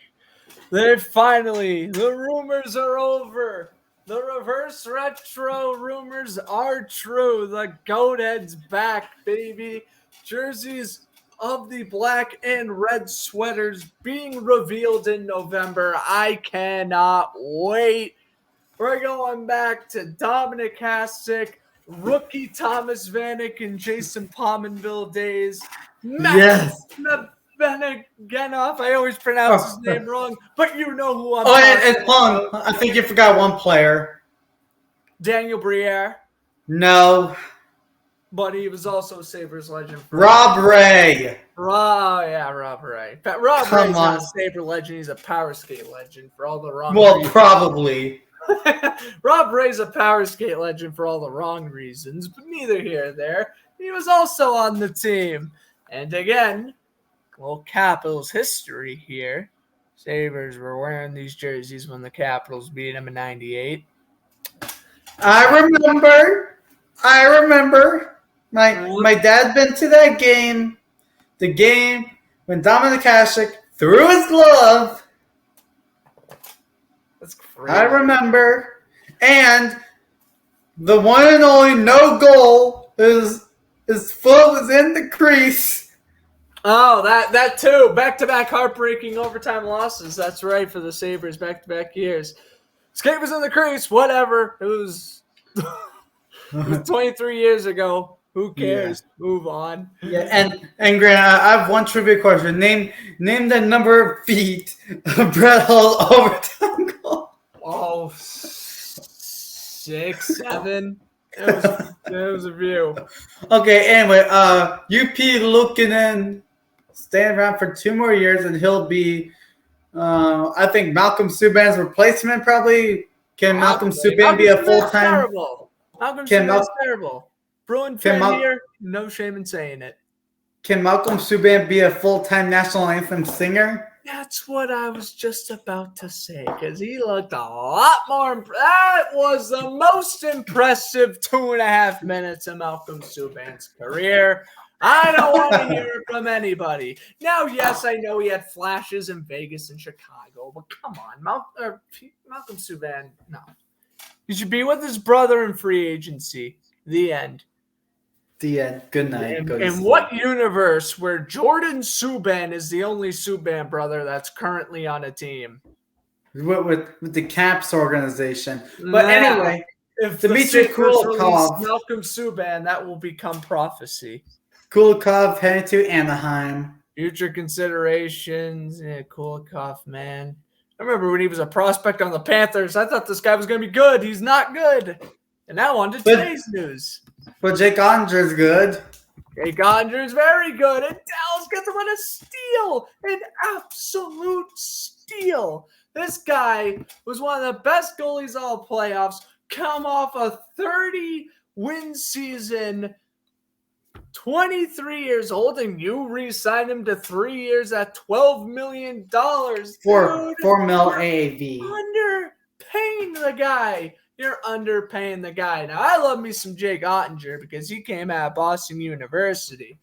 [SPEAKER 6] The rumors are over. The reverse retro rumors are true. The Goat Head's back, baby. Jerseys of the black and red sweaters being revealed in November. I cannot wait. We're going back to Dominic Hasek, rookie Thomas Vanek, and Jason Pominville days.
[SPEAKER 1] Yes.
[SPEAKER 6] Genoff. I always pronounce his name wrong, but you know who I'm
[SPEAKER 1] and Pong. I think you forgot one player.
[SPEAKER 6] Daniel Briere.
[SPEAKER 1] No.
[SPEAKER 6] But he was also a Sabres legend.
[SPEAKER 1] Rob Ray.
[SPEAKER 6] Rob Ray. Rob Ray's not a Sabre legend. He's a power skate legend for all the wrong reasons.
[SPEAKER 1] Probably.
[SPEAKER 6] Rob Ray's a power skate legend for all the wrong reasons, but neither here nor there. He was also on the team. And again, little Capitals history here. Sabres were wearing these jerseys when the Capitals beat them in '98.
[SPEAKER 1] I remember. My dad been to that game. The game when Dominic Hasek threw his glove.
[SPEAKER 6] That's crazy.
[SPEAKER 1] I remember. And the one and only no goal, his foot was in the crease.
[SPEAKER 6] Oh, that too. Back-to-back heartbreaking overtime losses. That's right, for the Sabres, back-to-back years. Skate was in the crease. Whatever. It was 23 years ago. Who cares? Yeah. Move on.
[SPEAKER 1] Yeah, and Grant, I have one trivia question. Name the number of feet of Brett Hull's overtime goal.
[SPEAKER 6] Oh, 6, 7. It was a few.
[SPEAKER 1] Okay, anyway, UP Luukkonen staying around for 2 more years, and he'll be, I think, Malcolm Subban's replacement probably. Can Malcolm Subban be a full-time?
[SPEAKER 6] Terrible. Malcolm Subban's terrible. Bruin fan here, no shame in saying it.
[SPEAKER 1] Can Malcolm Subban be a full-time national anthem singer?
[SPEAKER 6] That's what I was just about to say, because he looked a lot more. That was the most impressive 2.5 minutes of Malcolm Subban's career. I don't want to hear it from anybody. Now, yes, I know he had flashes in Vegas and Chicago, but come on, Malcolm Subban, no. He should be with his brother in free agency. The end.
[SPEAKER 1] The end. Good night.
[SPEAKER 6] In what universe where Jordan Subban is the only Subban brother that's currently on a team?
[SPEAKER 1] With the Caps organization. But anyway,
[SPEAKER 6] if
[SPEAKER 1] Dmitry
[SPEAKER 6] the Sixers release
[SPEAKER 1] Kulikov.
[SPEAKER 6] Malcolm Subban, that will become prophecy.
[SPEAKER 1] Kulikov headed to Anaheim.
[SPEAKER 6] Future considerations. Yeah, Kulikov, man. I remember when he was a prospect on the Panthers, I thought this guy was going to be good. He's not good. And now on to today's news.
[SPEAKER 1] But Jake Ottinger's good.
[SPEAKER 6] Jake Ottinger's very good. And Dallas gets him on a steal. An absolute steal. This guy was one of the best goalies all playoffs. Come off a 30-win season. 23 years old, and you re-signed him to 3 years at $12 million.
[SPEAKER 1] $4 mil AAV.
[SPEAKER 6] Underpaying the guy. You're underpaying the guy. Now, I love me some Jake Ottinger because he came out of Boston University.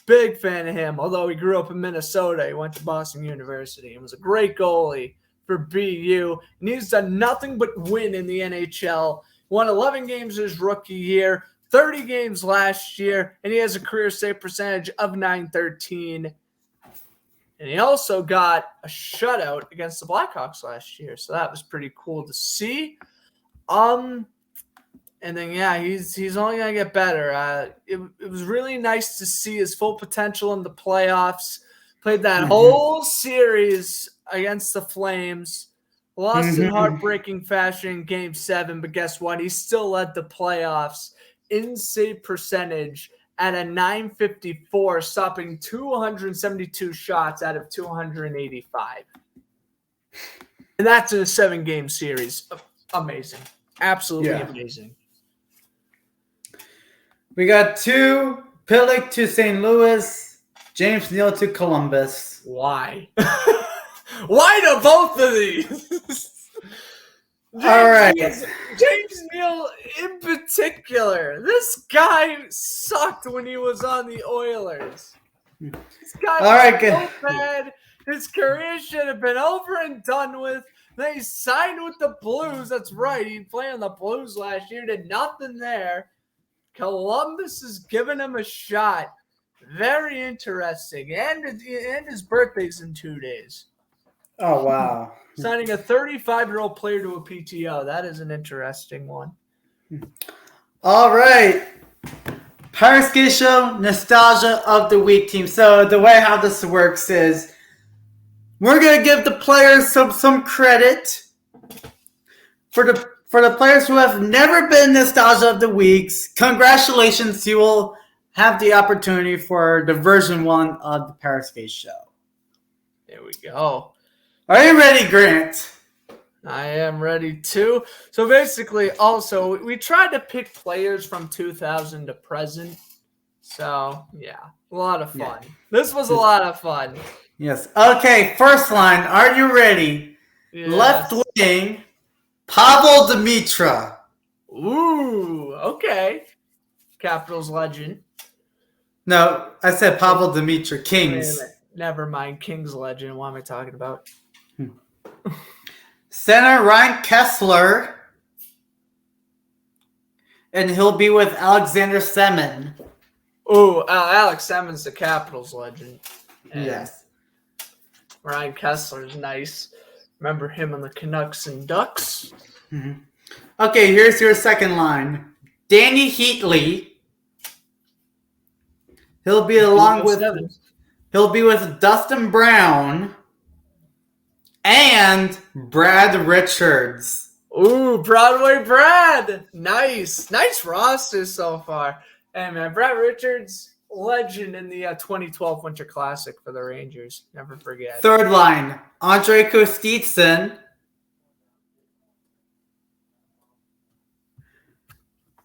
[SPEAKER 6] Big fan of him. Although he grew up in Minnesota, he went to Boston University and was a great goalie for BU. And he's done nothing but win in the NHL. Won 11 games his rookie year. 30 games last year, and he has a career save percentage of .913. And he also got a shutout against the Blackhawks last year, so that was pretty cool to see. And then, yeah, he's only going to get better. It was really nice to see his full potential in the playoffs. Played that whole series against the Flames. Lost in heartbreaking fashion in Game 7, but guess what? He still led the playoffs in save percentage at a .954, stopping 272 shots out of 285. And that's in a 7-game series. Amazing. Absolutely amazing.
[SPEAKER 1] We got Pillick to St. Louis, James Neal to Columbus.
[SPEAKER 6] Why? Why to both of these? James Neal in particular. This guy sucked when he was on the Oilers. This guy was so bad. His career should have been over and done with. Then he signed with the Blues. That's right. He played on the Blues last year. Did nothing there. Columbus is giving him a shot. Very interesting. And his birthday's in 2 days.
[SPEAKER 1] Oh, wow.
[SPEAKER 6] Signing a 35-year-old player to a PTO. That is an interesting one.
[SPEAKER 1] All right. Powerskateshow Nostalgia of the Week team. So the way how this works is we're going to give the players some credit for the players who have never been Nostalgia of the Weeks. Congratulations. You will have the opportunity for the version 1 of the Powerskate Show.
[SPEAKER 6] There we go.
[SPEAKER 1] Are you ready, Grant?
[SPEAKER 6] I am ready too. So basically, also, we tried to pick players from 2000 to present. So, yeah, a lot of fun. Yeah. This was a lot of fun.
[SPEAKER 1] Yes. Okay, first line. Are you ready? Yes. Left wing, Pavel Demitra.
[SPEAKER 6] Ooh, okay. Capitals legend.
[SPEAKER 1] No, I said Pavel Demitra, Kings.
[SPEAKER 6] Never mind, Kings legend. What am I talking about?
[SPEAKER 1] Center Ryan Kessler, and he'll be with Alexander Semin.
[SPEAKER 6] Oh, Alex Semin's the Capitals legend.
[SPEAKER 1] And yes.
[SPEAKER 6] Ryan Kessler's nice. Remember him on the Canucks and Ducks?
[SPEAKER 1] Mm-hmm. Okay, here's your second line. Danny Heatley. He'll be He'll be with Dustin Brown. And Brad Richards.
[SPEAKER 6] Ooh, Broadway Brad. Nice. Nice roster so far. Hey, man, Brad Richards, legend in the 2012 Winter Classic for the Rangers. Never forget.
[SPEAKER 1] Third line, Andre Kostitsyn.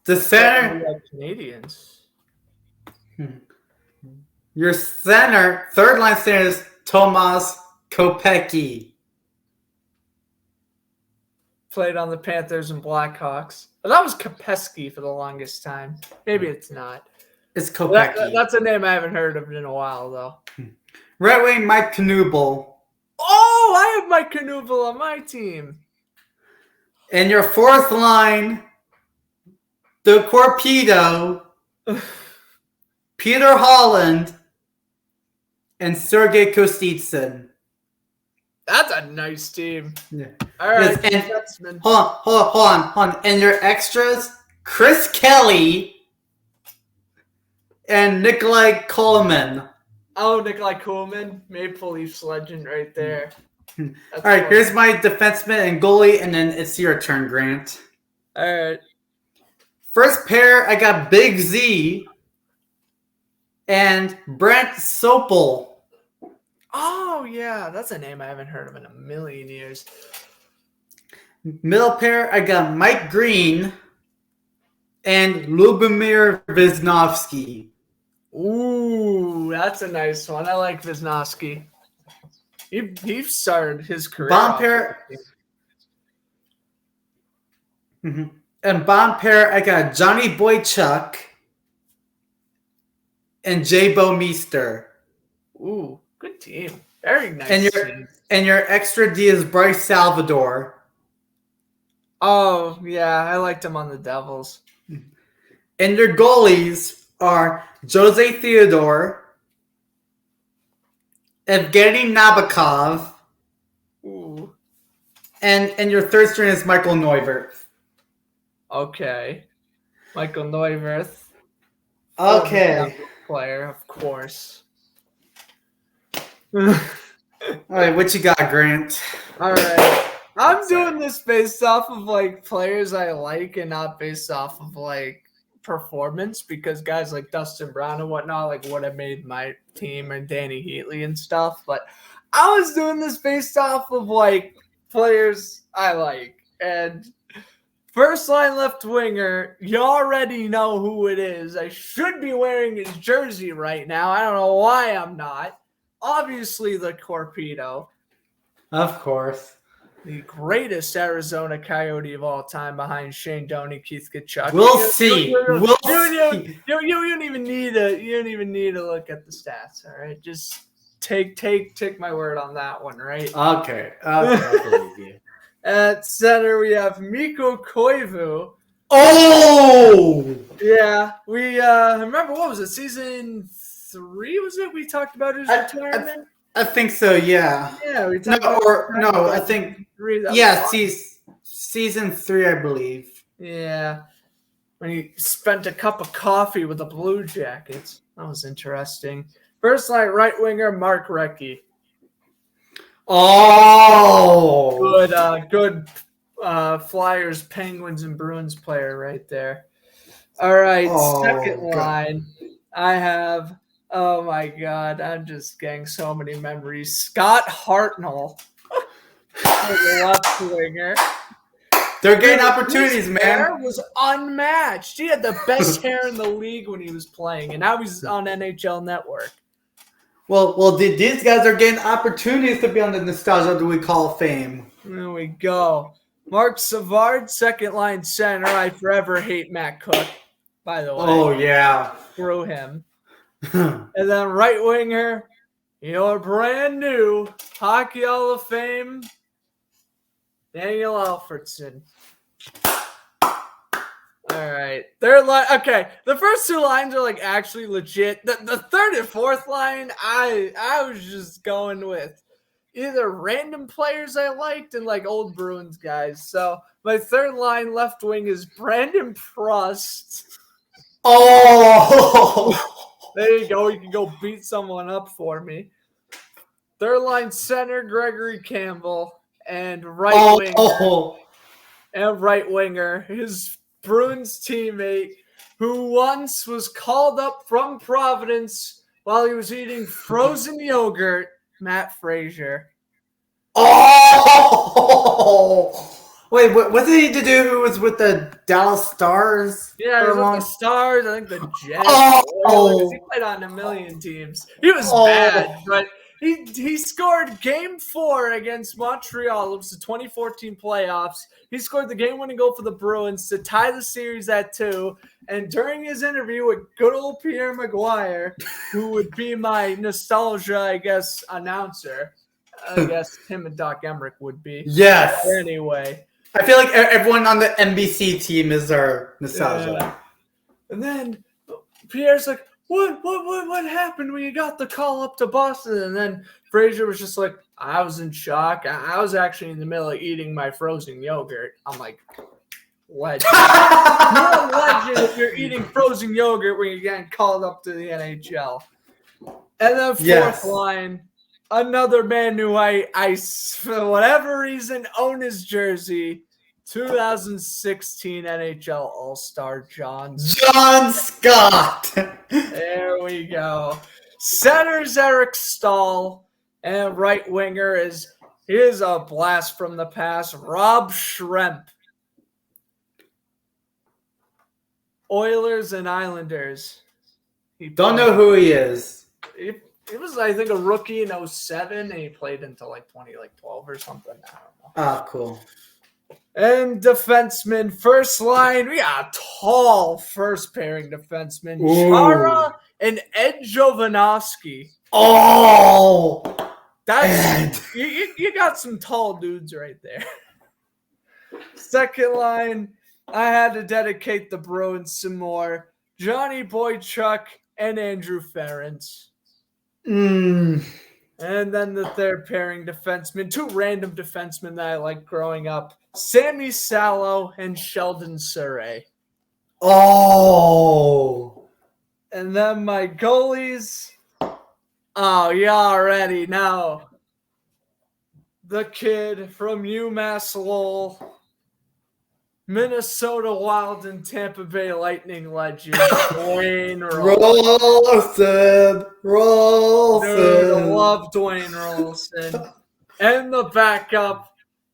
[SPEAKER 1] The center.
[SPEAKER 6] Canadians.
[SPEAKER 1] Your center, third line center is Tomas Kopecky.
[SPEAKER 6] Played on the Panthers and Blackhawks. But that was Kopecky for the longest time. Maybe it's not.
[SPEAKER 1] It's Kopecky.
[SPEAKER 6] That's a name I haven't heard of in a while, though.
[SPEAKER 1] Right wing Mike Knuble.
[SPEAKER 6] Oh, I have Mike Knuble on my team.
[SPEAKER 1] And your fourth line, the Torpedo, Peter Holland, and Sergei Kostitsyn.
[SPEAKER 6] That's a nice team.
[SPEAKER 1] Yeah.
[SPEAKER 6] All right,
[SPEAKER 1] yes, and, hold on. And your extras, Chris Kelly and Nikolai Coleman.
[SPEAKER 6] Oh, Nikolai Coleman, Maple Leafs legend right there.
[SPEAKER 1] All right, cool. Here's my defenseman and goalie, and then it's your turn, Grant.
[SPEAKER 6] All right.
[SPEAKER 1] First pair, I got Big Z and Brent Sopel.
[SPEAKER 6] Oh, yeah, that's a name I haven't heard of in a million years.
[SPEAKER 1] Middle pair, I got Mike Green and Lubomir Wisnowski.
[SPEAKER 6] Ooh, that's a nice one. I like Wisnowski. He started his career.
[SPEAKER 1] Bond pair. And bond pair, I got Johnny Boychuk and Jay Meester.
[SPEAKER 6] Ooh, good team. Very nice.
[SPEAKER 1] And your extra D is Bryce Salvador.
[SPEAKER 6] Oh, yeah, I liked him on the Devils.
[SPEAKER 1] And your goalies are Jose Theodore, Evgeny Nabokov,
[SPEAKER 6] ooh,
[SPEAKER 1] and your third string is Michael Neuwirth.
[SPEAKER 6] Okay. Michael Neuwirth.
[SPEAKER 1] Okay.
[SPEAKER 6] Player, of course.
[SPEAKER 1] All right, what you got, Grant?
[SPEAKER 6] All right. I'm doing this based off of, like, players I like and not based off of, like, performance, because guys like Dustin Brown and whatnot, like, would have made my team, and Danny Heatley and stuff. But I was doing this based off of, like, players I like. And first line left winger, you already know who it is. I should be wearing his jersey right now. I don't know why I'm not. Obviously, the Torpedo.
[SPEAKER 1] Of course.
[SPEAKER 6] The greatest Arizona Coyote of all time, behind Shane Doan, Keith Tkachuk.
[SPEAKER 1] We'll see.
[SPEAKER 6] You don't even need to look at the stats. All right, just take my word on that one, right?
[SPEAKER 1] Okay, I believe you.
[SPEAKER 6] At center, we have Mikko Koivu.
[SPEAKER 1] Oh,
[SPEAKER 6] yeah. We remember, what was it? Season 3 was it? We talked about his retirement.
[SPEAKER 1] I think so. Yeah.
[SPEAKER 6] Yeah. We talked
[SPEAKER 1] I think. Yeah, season 3, I believe.
[SPEAKER 6] Yeah. When he spent a cup of coffee with the Blue Jackets. That was interesting. First line right winger, Mark Recchi.
[SPEAKER 1] Oh,
[SPEAKER 6] good Flyers, Penguins, and Bruins player right there. All right, second line. I have, oh my God, I'm just getting so many memories. Scott Hartnell, the left winger.
[SPEAKER 1] They're getting opportunities,
[SPEAKER 6] his
[SPEAKER 1] man.
[SPEAKER 6] Hair was unmatched. He had the best hair in the league when he was playing, and now he's on NHL Network.
[SPEAKER 1] Well, these guys are getting opportunities to be on the Nostalgia We Call Fame.
[SPEAKER 6] There we go. Mark Savard, second line center. I forever hate Matt Cook, by the way.
[SPEAKER 1] Oh, yeah.
[SPEAKER 6] Screw him. And then right winger, your brand new Hockey Hall of Fame, Daniel Alfredson. All right. Third line. Okay. The first two lines are like actually legit. The third and fourth line, I was just going with either random players I liked and like old Bruins guys. So my third line left wing is Brandon Prust.
[SPEAKER 1] Oh,
[SPEAKER 6] there you go. You can go beat someone up for me. Third line center, Gregory Campbell, and right winger, his Bruins teammate, who once was called up from Providence while he was eating frozen yogurt, Matt Frazier.
[SPEAKER 1] Oh! Wait, what did he do? Who was with the Dallas Stars?
[SPEAKER 6] Yeah, he was with the Stars. I think the Jets.
[SPEAKER 1] Oh!
[SPEAKER 6] He played on a million teams. He was bad, but He scored Game 4 against Montreal. It was the 2014 playoffs. He scored the game-winning goal for the Bruins to tie the series at 2. And during his interview with good old Pierre Maguire, who would be my nostalgia, I guess, announcer, I guess him and Doc Emmerich would be.
[SPEAKER 1] Yes.
[SPEAKER 6] Anyway.
[SPEAKER 1] I feel like everyone on the NBC team is our nostalgia.
[SPEAKER 6] Yeah. And then Pierre's like, what happened when you got the call up to Boston? And then Frazier was just like, I was in shock. I was actually in the middle of eating my frozen yogurt. I'm like, legend. You're a legend if you're eating frozen yogurt when you're getting called up to the NHL. And then fourth line, another man who I, for whatever reason, own his jersey. 2016 NHL All-Star John
[SPEAKER 1] Scott.
[SPEAKER 6] There we go. Center's Eric Stahl, and right winger is a blast from the past, Rob Schremp. Oilers and Islanders.
[SPEAKER 1] Don't know who he is.
[SPEAKER 6] It was, I think, a rookie in 07, and he played until like 2012 or something. I don't know.
[SPEAKER 1] Ah, cool.
[SPEAKER 6] And defenseman, first line, we got a tall first pairing defenseman, Chara and Ed Jovanovski.
[SPEAKER 1] Oh,
[SPEAKER 6] that's you got some tall dudes right there. Second line, I had to dedicate the Bruins some more. Johnny Boychuk and Andrew Ferentz. And then the third pairing defenseman, 2 random defensemen that I liked growing up. Sammy Sallow and Sheldon Surrey.
[SPEAKER 1] Oh.
[SPEAKER 6] And then my goalies. Oh, you already know. The kid from UMass Lowell. Minnesota Wild and Tampa Bay Lightning legend, Dwayne
[SPEAKER 1] Rolson.
[SPEAKER 6] Dude, I love Dwayne Rolson. And the backup,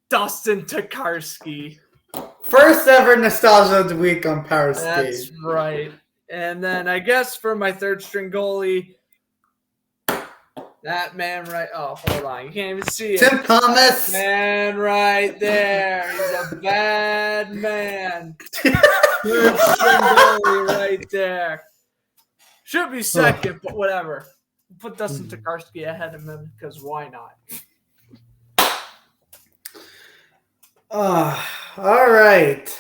[SPEAKER 6] Dustin Tokarski.
[SPEAKER 1] First ever nostalgia of the week on Powerskate.
[SPEAKER 6] That's right. And then I guess for my third string goalie, that man right. Oh, hold on. You can't even see it.
[SPEAKER 1] Tim Thomas.
[SPEAKER 6] Man right there. He's a bad man. Third string goalie right there. Should be second, but whatever. Put Dustin Tokarski ahead of him because why not?
[SPEAKER 1] All right.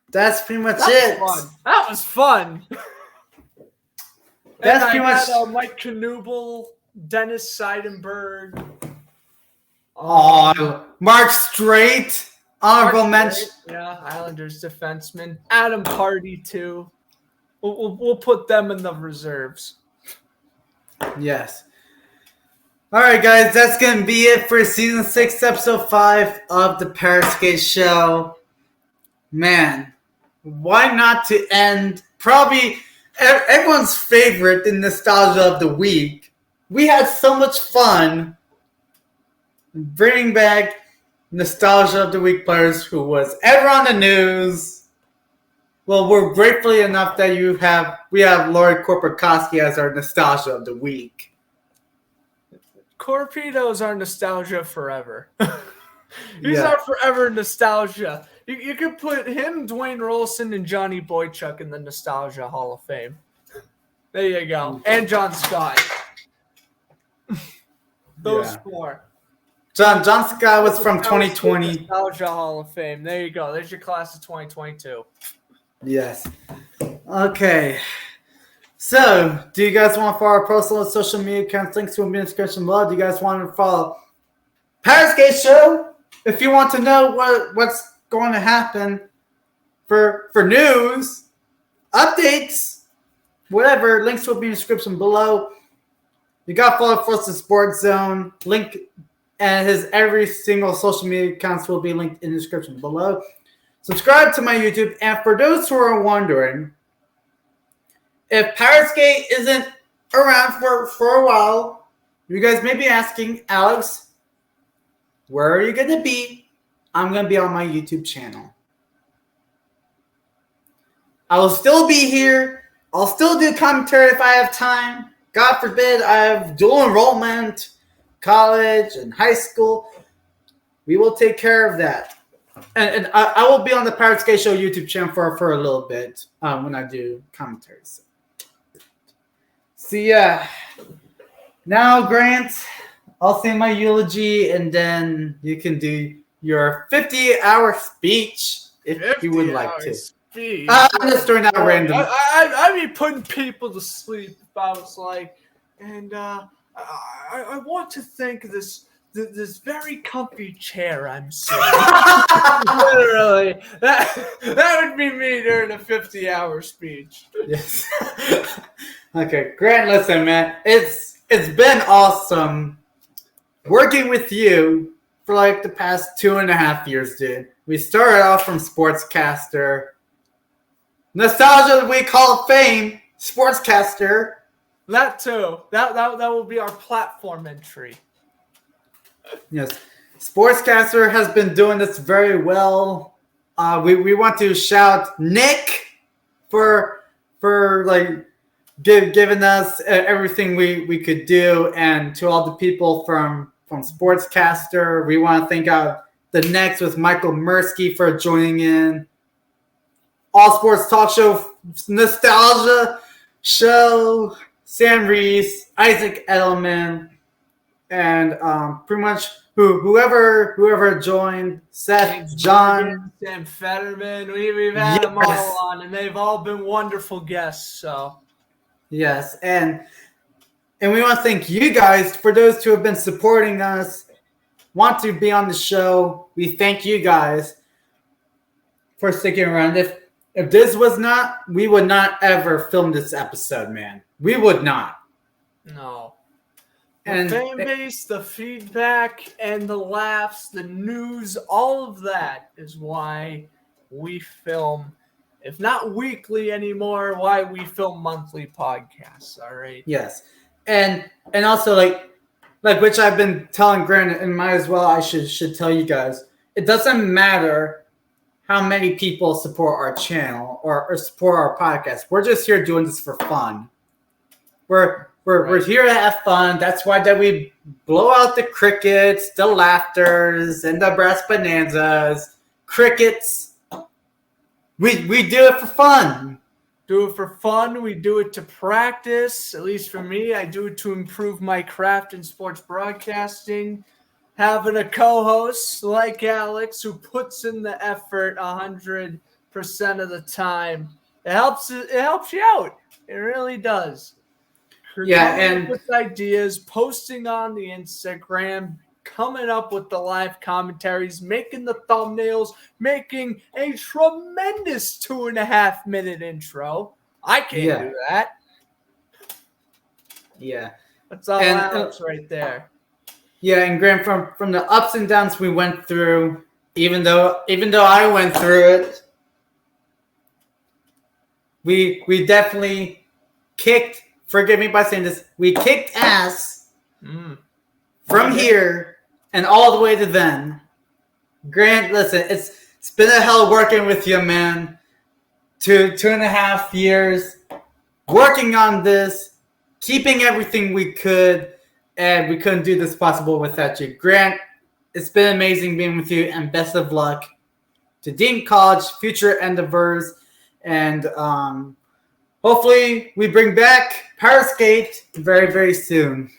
[SPEAKER 1] That's pretty much it.
[SPEAKER 6] That was fun.
[SPEAKER 1] That's
[SPEAKER 6] and
[SPEAKER 1] pretty
[SPEAKER 6] I
[SPEAKER 1] much.
[SPEAKER 6] Had, Mike Knuble, Dennis Seidenberg.
[SPEAKER 1] Mark Strait. Honorable mention.
[SPEAKER 6] Yeah, Islanders defenseman. Adam Hardy, too. We'll put them in the reserves.
[SPEAKER 1] Yes. All right, guys. That's going to be it for Season 6, Episode 5 of the Powerskate Show. Man, why not to end probably everyone's favorite in nostalgia of the week? We had so much fun bringing back nostalgia of the week players who was ever on the news. Well, we're gratefully enough that we have Lori Korpikoski as our nostalgia of the week.
[SPEAKER 6] Corpedo's our nostalgia forever. He's our forever nostalgia. You could put him, Dwayne Rolson, and Johnny Boychuk in the Nostalgia Hall of Fame. There you go. And John Scott. Those 4.
[SPEAKER 1] John Scott was from 2020.
[SPEAKER 6] Nostalgia Hall of Fame. There you go. There's your class of 2022.
[SPEAKER 1] Yes. Okay. So, do you guys want to follow our personal social media accounts? Links will be in the description below. Do you guys want to follow Powerskate Show? If you want to know what's going to happen for news, updates, whatever, links will be in the description below. You got to follow Forza Sports Zone. Link and his every single social media accounts will be linked in the description below. Subscribe to my YouTube. And for those who are wondering, if Powerskate isn't around for a while, you guys may be asking, Alex, where are you going to be? I'm going to be on my YouTube channel. I will still be here. I'll still do commentary if I have time. God forbid I have dual enrollment college and high school, we will take care of that. And I will be on the Powerskateshow YouTube channel for a little bit when I do commentaries. So yeah, now Grant, I'll say my eulogy and then you can do your 50-hour speech if you would like to.
[SPEAKER 6] Speech.
[SPEAKER 1] I'm just throwing out random.
[SPEAKER 6] I'd be putting people to sleep if I was like, and I want to thank this very comfy chair I'm sitting. Literally, that would be me during a 50-hour speech.
[SPEAKER 1] Yes. Okay, Grant, listen, man. It's been awesome working with you for like the past 2.5 years, dude. We started off from Sportscaster. Nostalgia Week Hall of Fame, Sportscaster.
[SPEAKER 6] That too. That will be our platform entry.
[SPEAKER 1] Yes. Sportscaster has been doing this very well. We want to shout Nick for like giving us everything we could do, and to all the people from Sportscaster. We want to thank out the Next with Michael Mursky for joining in. All Sports Talk Show, Nostalgia Show, Sam Reese, Isaac Edelman, and pretty much whoever joined, Seth, John,
[SPEAKER 6] Sam Fetterman. We've had them all on, and they've all been wonderful guests. So
[SPEAKER 1] yes, and we want to thank you guys for those who have been supporting us, want to be on the show. We thank you guys for sticking around. If this was not, we would not ever film this episode, man. We would not.
[SPEAKER 6] No.
[SPEAKER 1] And
[SPEAKER 6] the fan base, the feedback, and the laughs, the news, all of that is why we film, if not weekly anymore, why we film monthly podcasts, all right?
[SPEAKER 1] Yes. And also like which I've been telling Grant, and might as well I should tell you guys, it doesn't matter how many people support our channel or support our podcast. We're just here doing this for fun. We're here to have fun. That's why that we blow out the crickets, the laughters, and the brass bonanzas. Crickets. We do it for fun.
[SPEAKER 6] Do it for fun. We do it to practice. At least for me, I do it to improve my craft in sports broadcasting. Having a co-host like Alex who puts in the effort 100% of the time, it helps you out. It really does.
[SPEAKER 1] Yeah, and
[SPEAKER 6] with ideas, posting on the Instagram, coming up with the live commentaries, making the thumbnails, making a tremendous 2.5-minute intro. I can't do that.
[SPEAKER 1] Yeah.
[SPEAKER 6] That's all Alex right there.
[SPEAKER 1] Yeah, and Graham, from the ups and downs we went through, even though I went through it, we definitely kicked. Forgive me by saying this. We kicked ass from here and all the way to then. Grant, listen, it's been a hell working with you, man. 2.5 years working on this, keeping everything we could, and we couldn't do this possible without you. Grant, it's been amazing being with you, and best of luck to Dean College, future endeavors, and hopefully we bring back Powerskate very, very soon.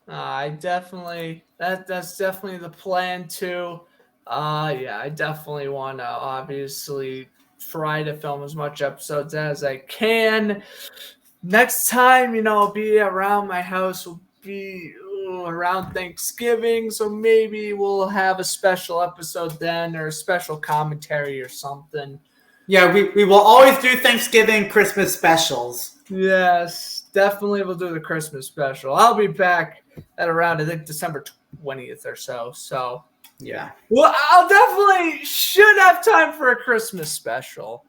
[SPEAKER 6] I definitely that's definitely the plan too. I definitely want to obviously try to film as much episodes as I can. Next time, be around my house will be around Thanksgiving, so maybe we'll have a special episode then or a special commentary or something.
[SPEAKER 1] Yeah, we will always do Thanksgiving, Christmas specials.
[SPEAKER 6] Yes, definitely we'll do the Christmas special. I'll be back at around, I think, December 20th or so. So,
[SPEAKER 1] yeah.
[SPEAKER 6] Well, I'll definitely should have time for a Christmas special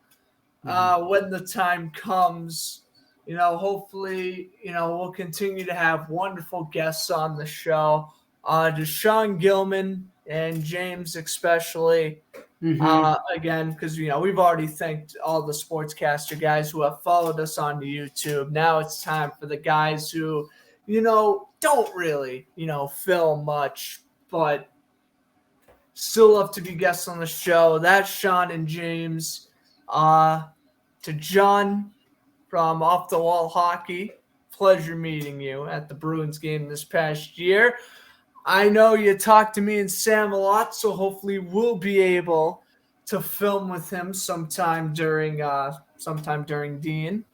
[SPEAKER 6] when the time comes. Hopefully, we'll continue to have wonderful guests on the show. Deshaun Gilman and James especially. Again, because we've already thanked all the sportscaster guys who have followed us on YouTube. Now it's time for the guys who don't don't really, film much, but still love to be guests on the show. That's Sean and James. To John from Off the Wall Hockey, pleasure meeting you at the Bruins game this past year. I know you talked to me and Sam a lot, so hopefully we'll be able to film with him sometime during Dean.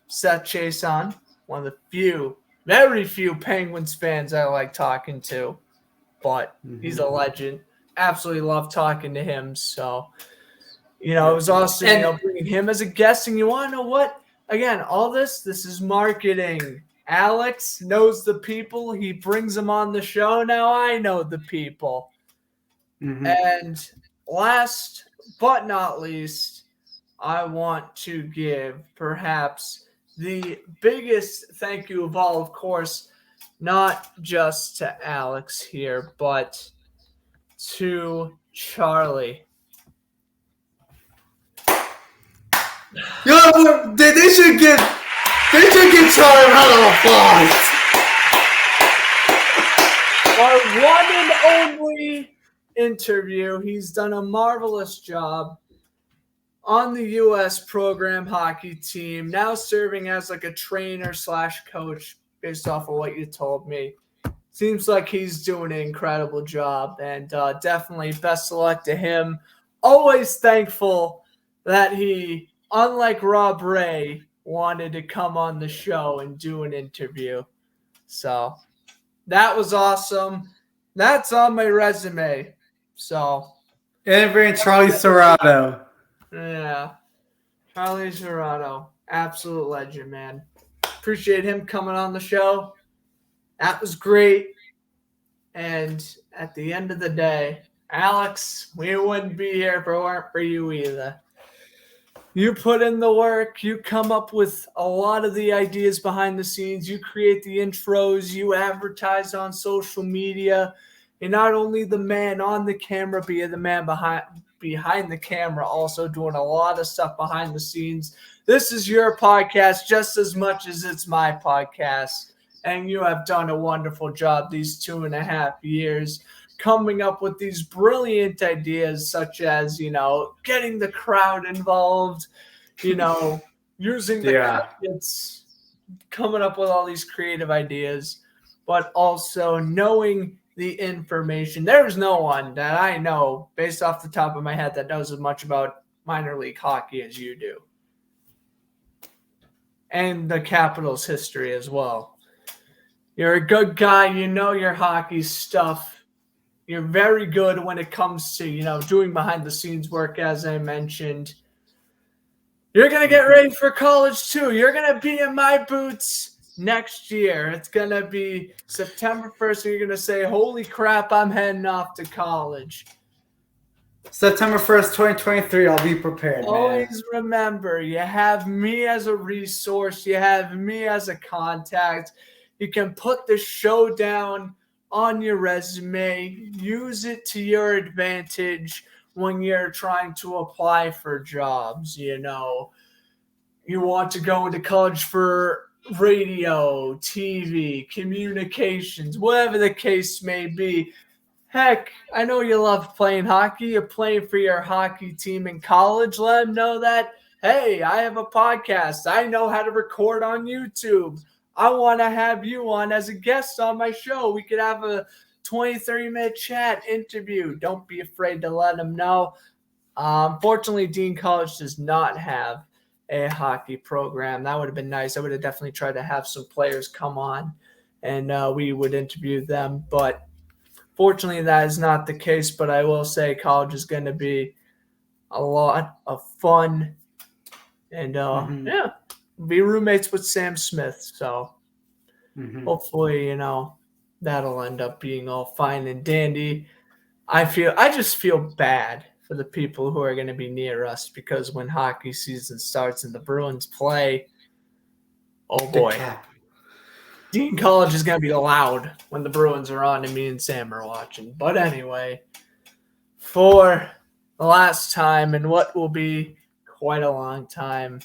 [SPEAKER 6] Seth Chason, one of the very few Penguins fans I like talking to, but he's a legend. Absolutely love talking to him. So, it was awesome, bringing him as a guest. And you want to know what? Again, all this is marketing. Alex knows the people. He brings them on the show. Now I know the people. And last but not least, I want to give perhaps the biggest thank you of all, of course, not just to Alex here, but to Charlie.
[SPEAKER 1] Yo, they should give Charlie a round of applause.
[SPEAKER 6] Our one and only interview. He's done a marvelous job on the U.S. program hockey team, now serving as like a trainer / coach based off of what you told me. Seems like he's doing an incredible job, and definitely best of luck to him. Always thankful that he, unlike Rob Ray, wanted to come on the show and do an interview. So that was awesome. That's on my resume. So
[SPEAKER 1] Interviewing Charlie Serrato.
[SPEAKER 6] Yeah. Charlie Serrato. Absolute legend, man. Appreciate him coming on the show. That was great. And at the end of the day, Alex, we wouldn't be here if it weren't for you either. You put in the work. You come up with a lot of the ideas behind the scenes. You create the intros. You advertise on social media. You're not only the man on the camera, but you're the man behind the camera, also doing a lot of stuff behind the scenes. This is your podcast just as much as it's my podcast. And you have done a wonderful job these 2.5 years coming up with these brilliant ideas, such as, getting the crowd involved, using the kids, coming up with all these creative ideas, but also knowing the information. There's no one that I know based off the top of my head that knows as much about minor league hockey as you do. And the Capitals history as well. You're a good guy. You know your hockey stuff. You're very good when it comes to, doing behind the scenes work, as I mentioned. You're going to get ready for college too. You're going to be in my boots next year. It's going to be September 1st, and you're going to say, holy crap, I'm heading off to college.
[SPEAKER 1] September 1st, 2023, I'll be prepared,
[SPEAKER 6] Always remember, you have me as a resource. You have me as a contact. You can put the show down on your resume. Use it to your advantage when you're trying to apply for jobs. You want to go into college for radio, TV, communications, whatever the case may be. Heck, I know you love playing hockey. You're playing for your hockey team in college. Let them know that, hey, I have a podcast. I know how to record on YouTube. I want to have you on as a guest on my show. We could have a 20-30-minute chat interview. Don't be afraid to let them know. Unfortunately, Dean College does not have a hockey program. That would have been nice. I would have definitely tried to have some players come on and we would interview them. But fortunately, that is not the case. But I will say college is going to be a lot of fun. And, be roommates with Sam Smith. So hopefully, that'll end up being all fine and dandy. I just feel bad for the people who are going to be near us, because when hockey season starts and the Bruins play, oh boy, Dean College is going to be loud when the Bruins are on and me and Sam are watching. But anyway, for the last time and what will be quite a long time,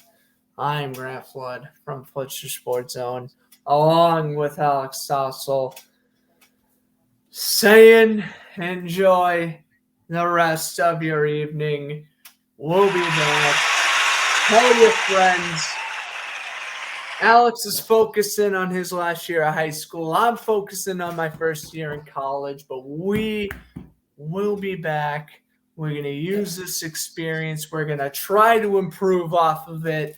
[SPEAKER 6] I'm Grant Flood from Fletcher Sports Zone, along with Alex Stossel, saying enjoy the rest of your evening. We'll be back. Tell your friends. Alex is focusing on his last year of high school. I'm focusing on my first year in college, but we will be back. We're going to use this experience. We're going to try to improve off of it.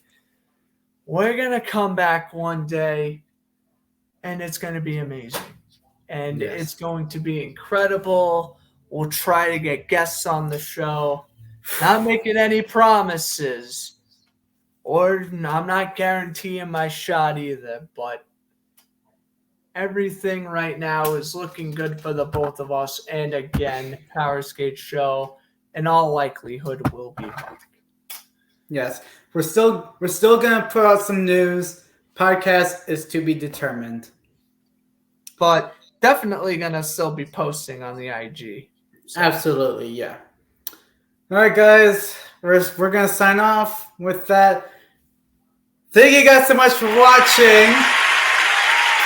[SPEAKER 6] We're going to come back one day, and it's going to be amazing. And it's going to be incredible. We'll try to get guests on the show. Not making any promises. Or I'm not guaranteeing my shot either, but everything right now is looking good for the both of us. And again, Powerskateshow, in all likelihood, will be back.
[SPEAKER 1] Yes, we're still gonna put out some news. Podcast is to be determined,
[SPEAKER 6] but definitely gonna still be posting on the IG.
[SPEAKER 1] So. Absolutely, yeah. All right, guys, we're gonna sign off with that. Thank you guys so much for watching.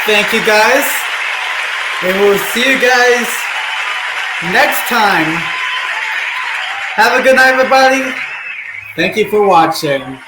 [SPEAKER 1] Thank you guys, and we'll see you guys next time. Have a good night, everybody. Thank you for watching.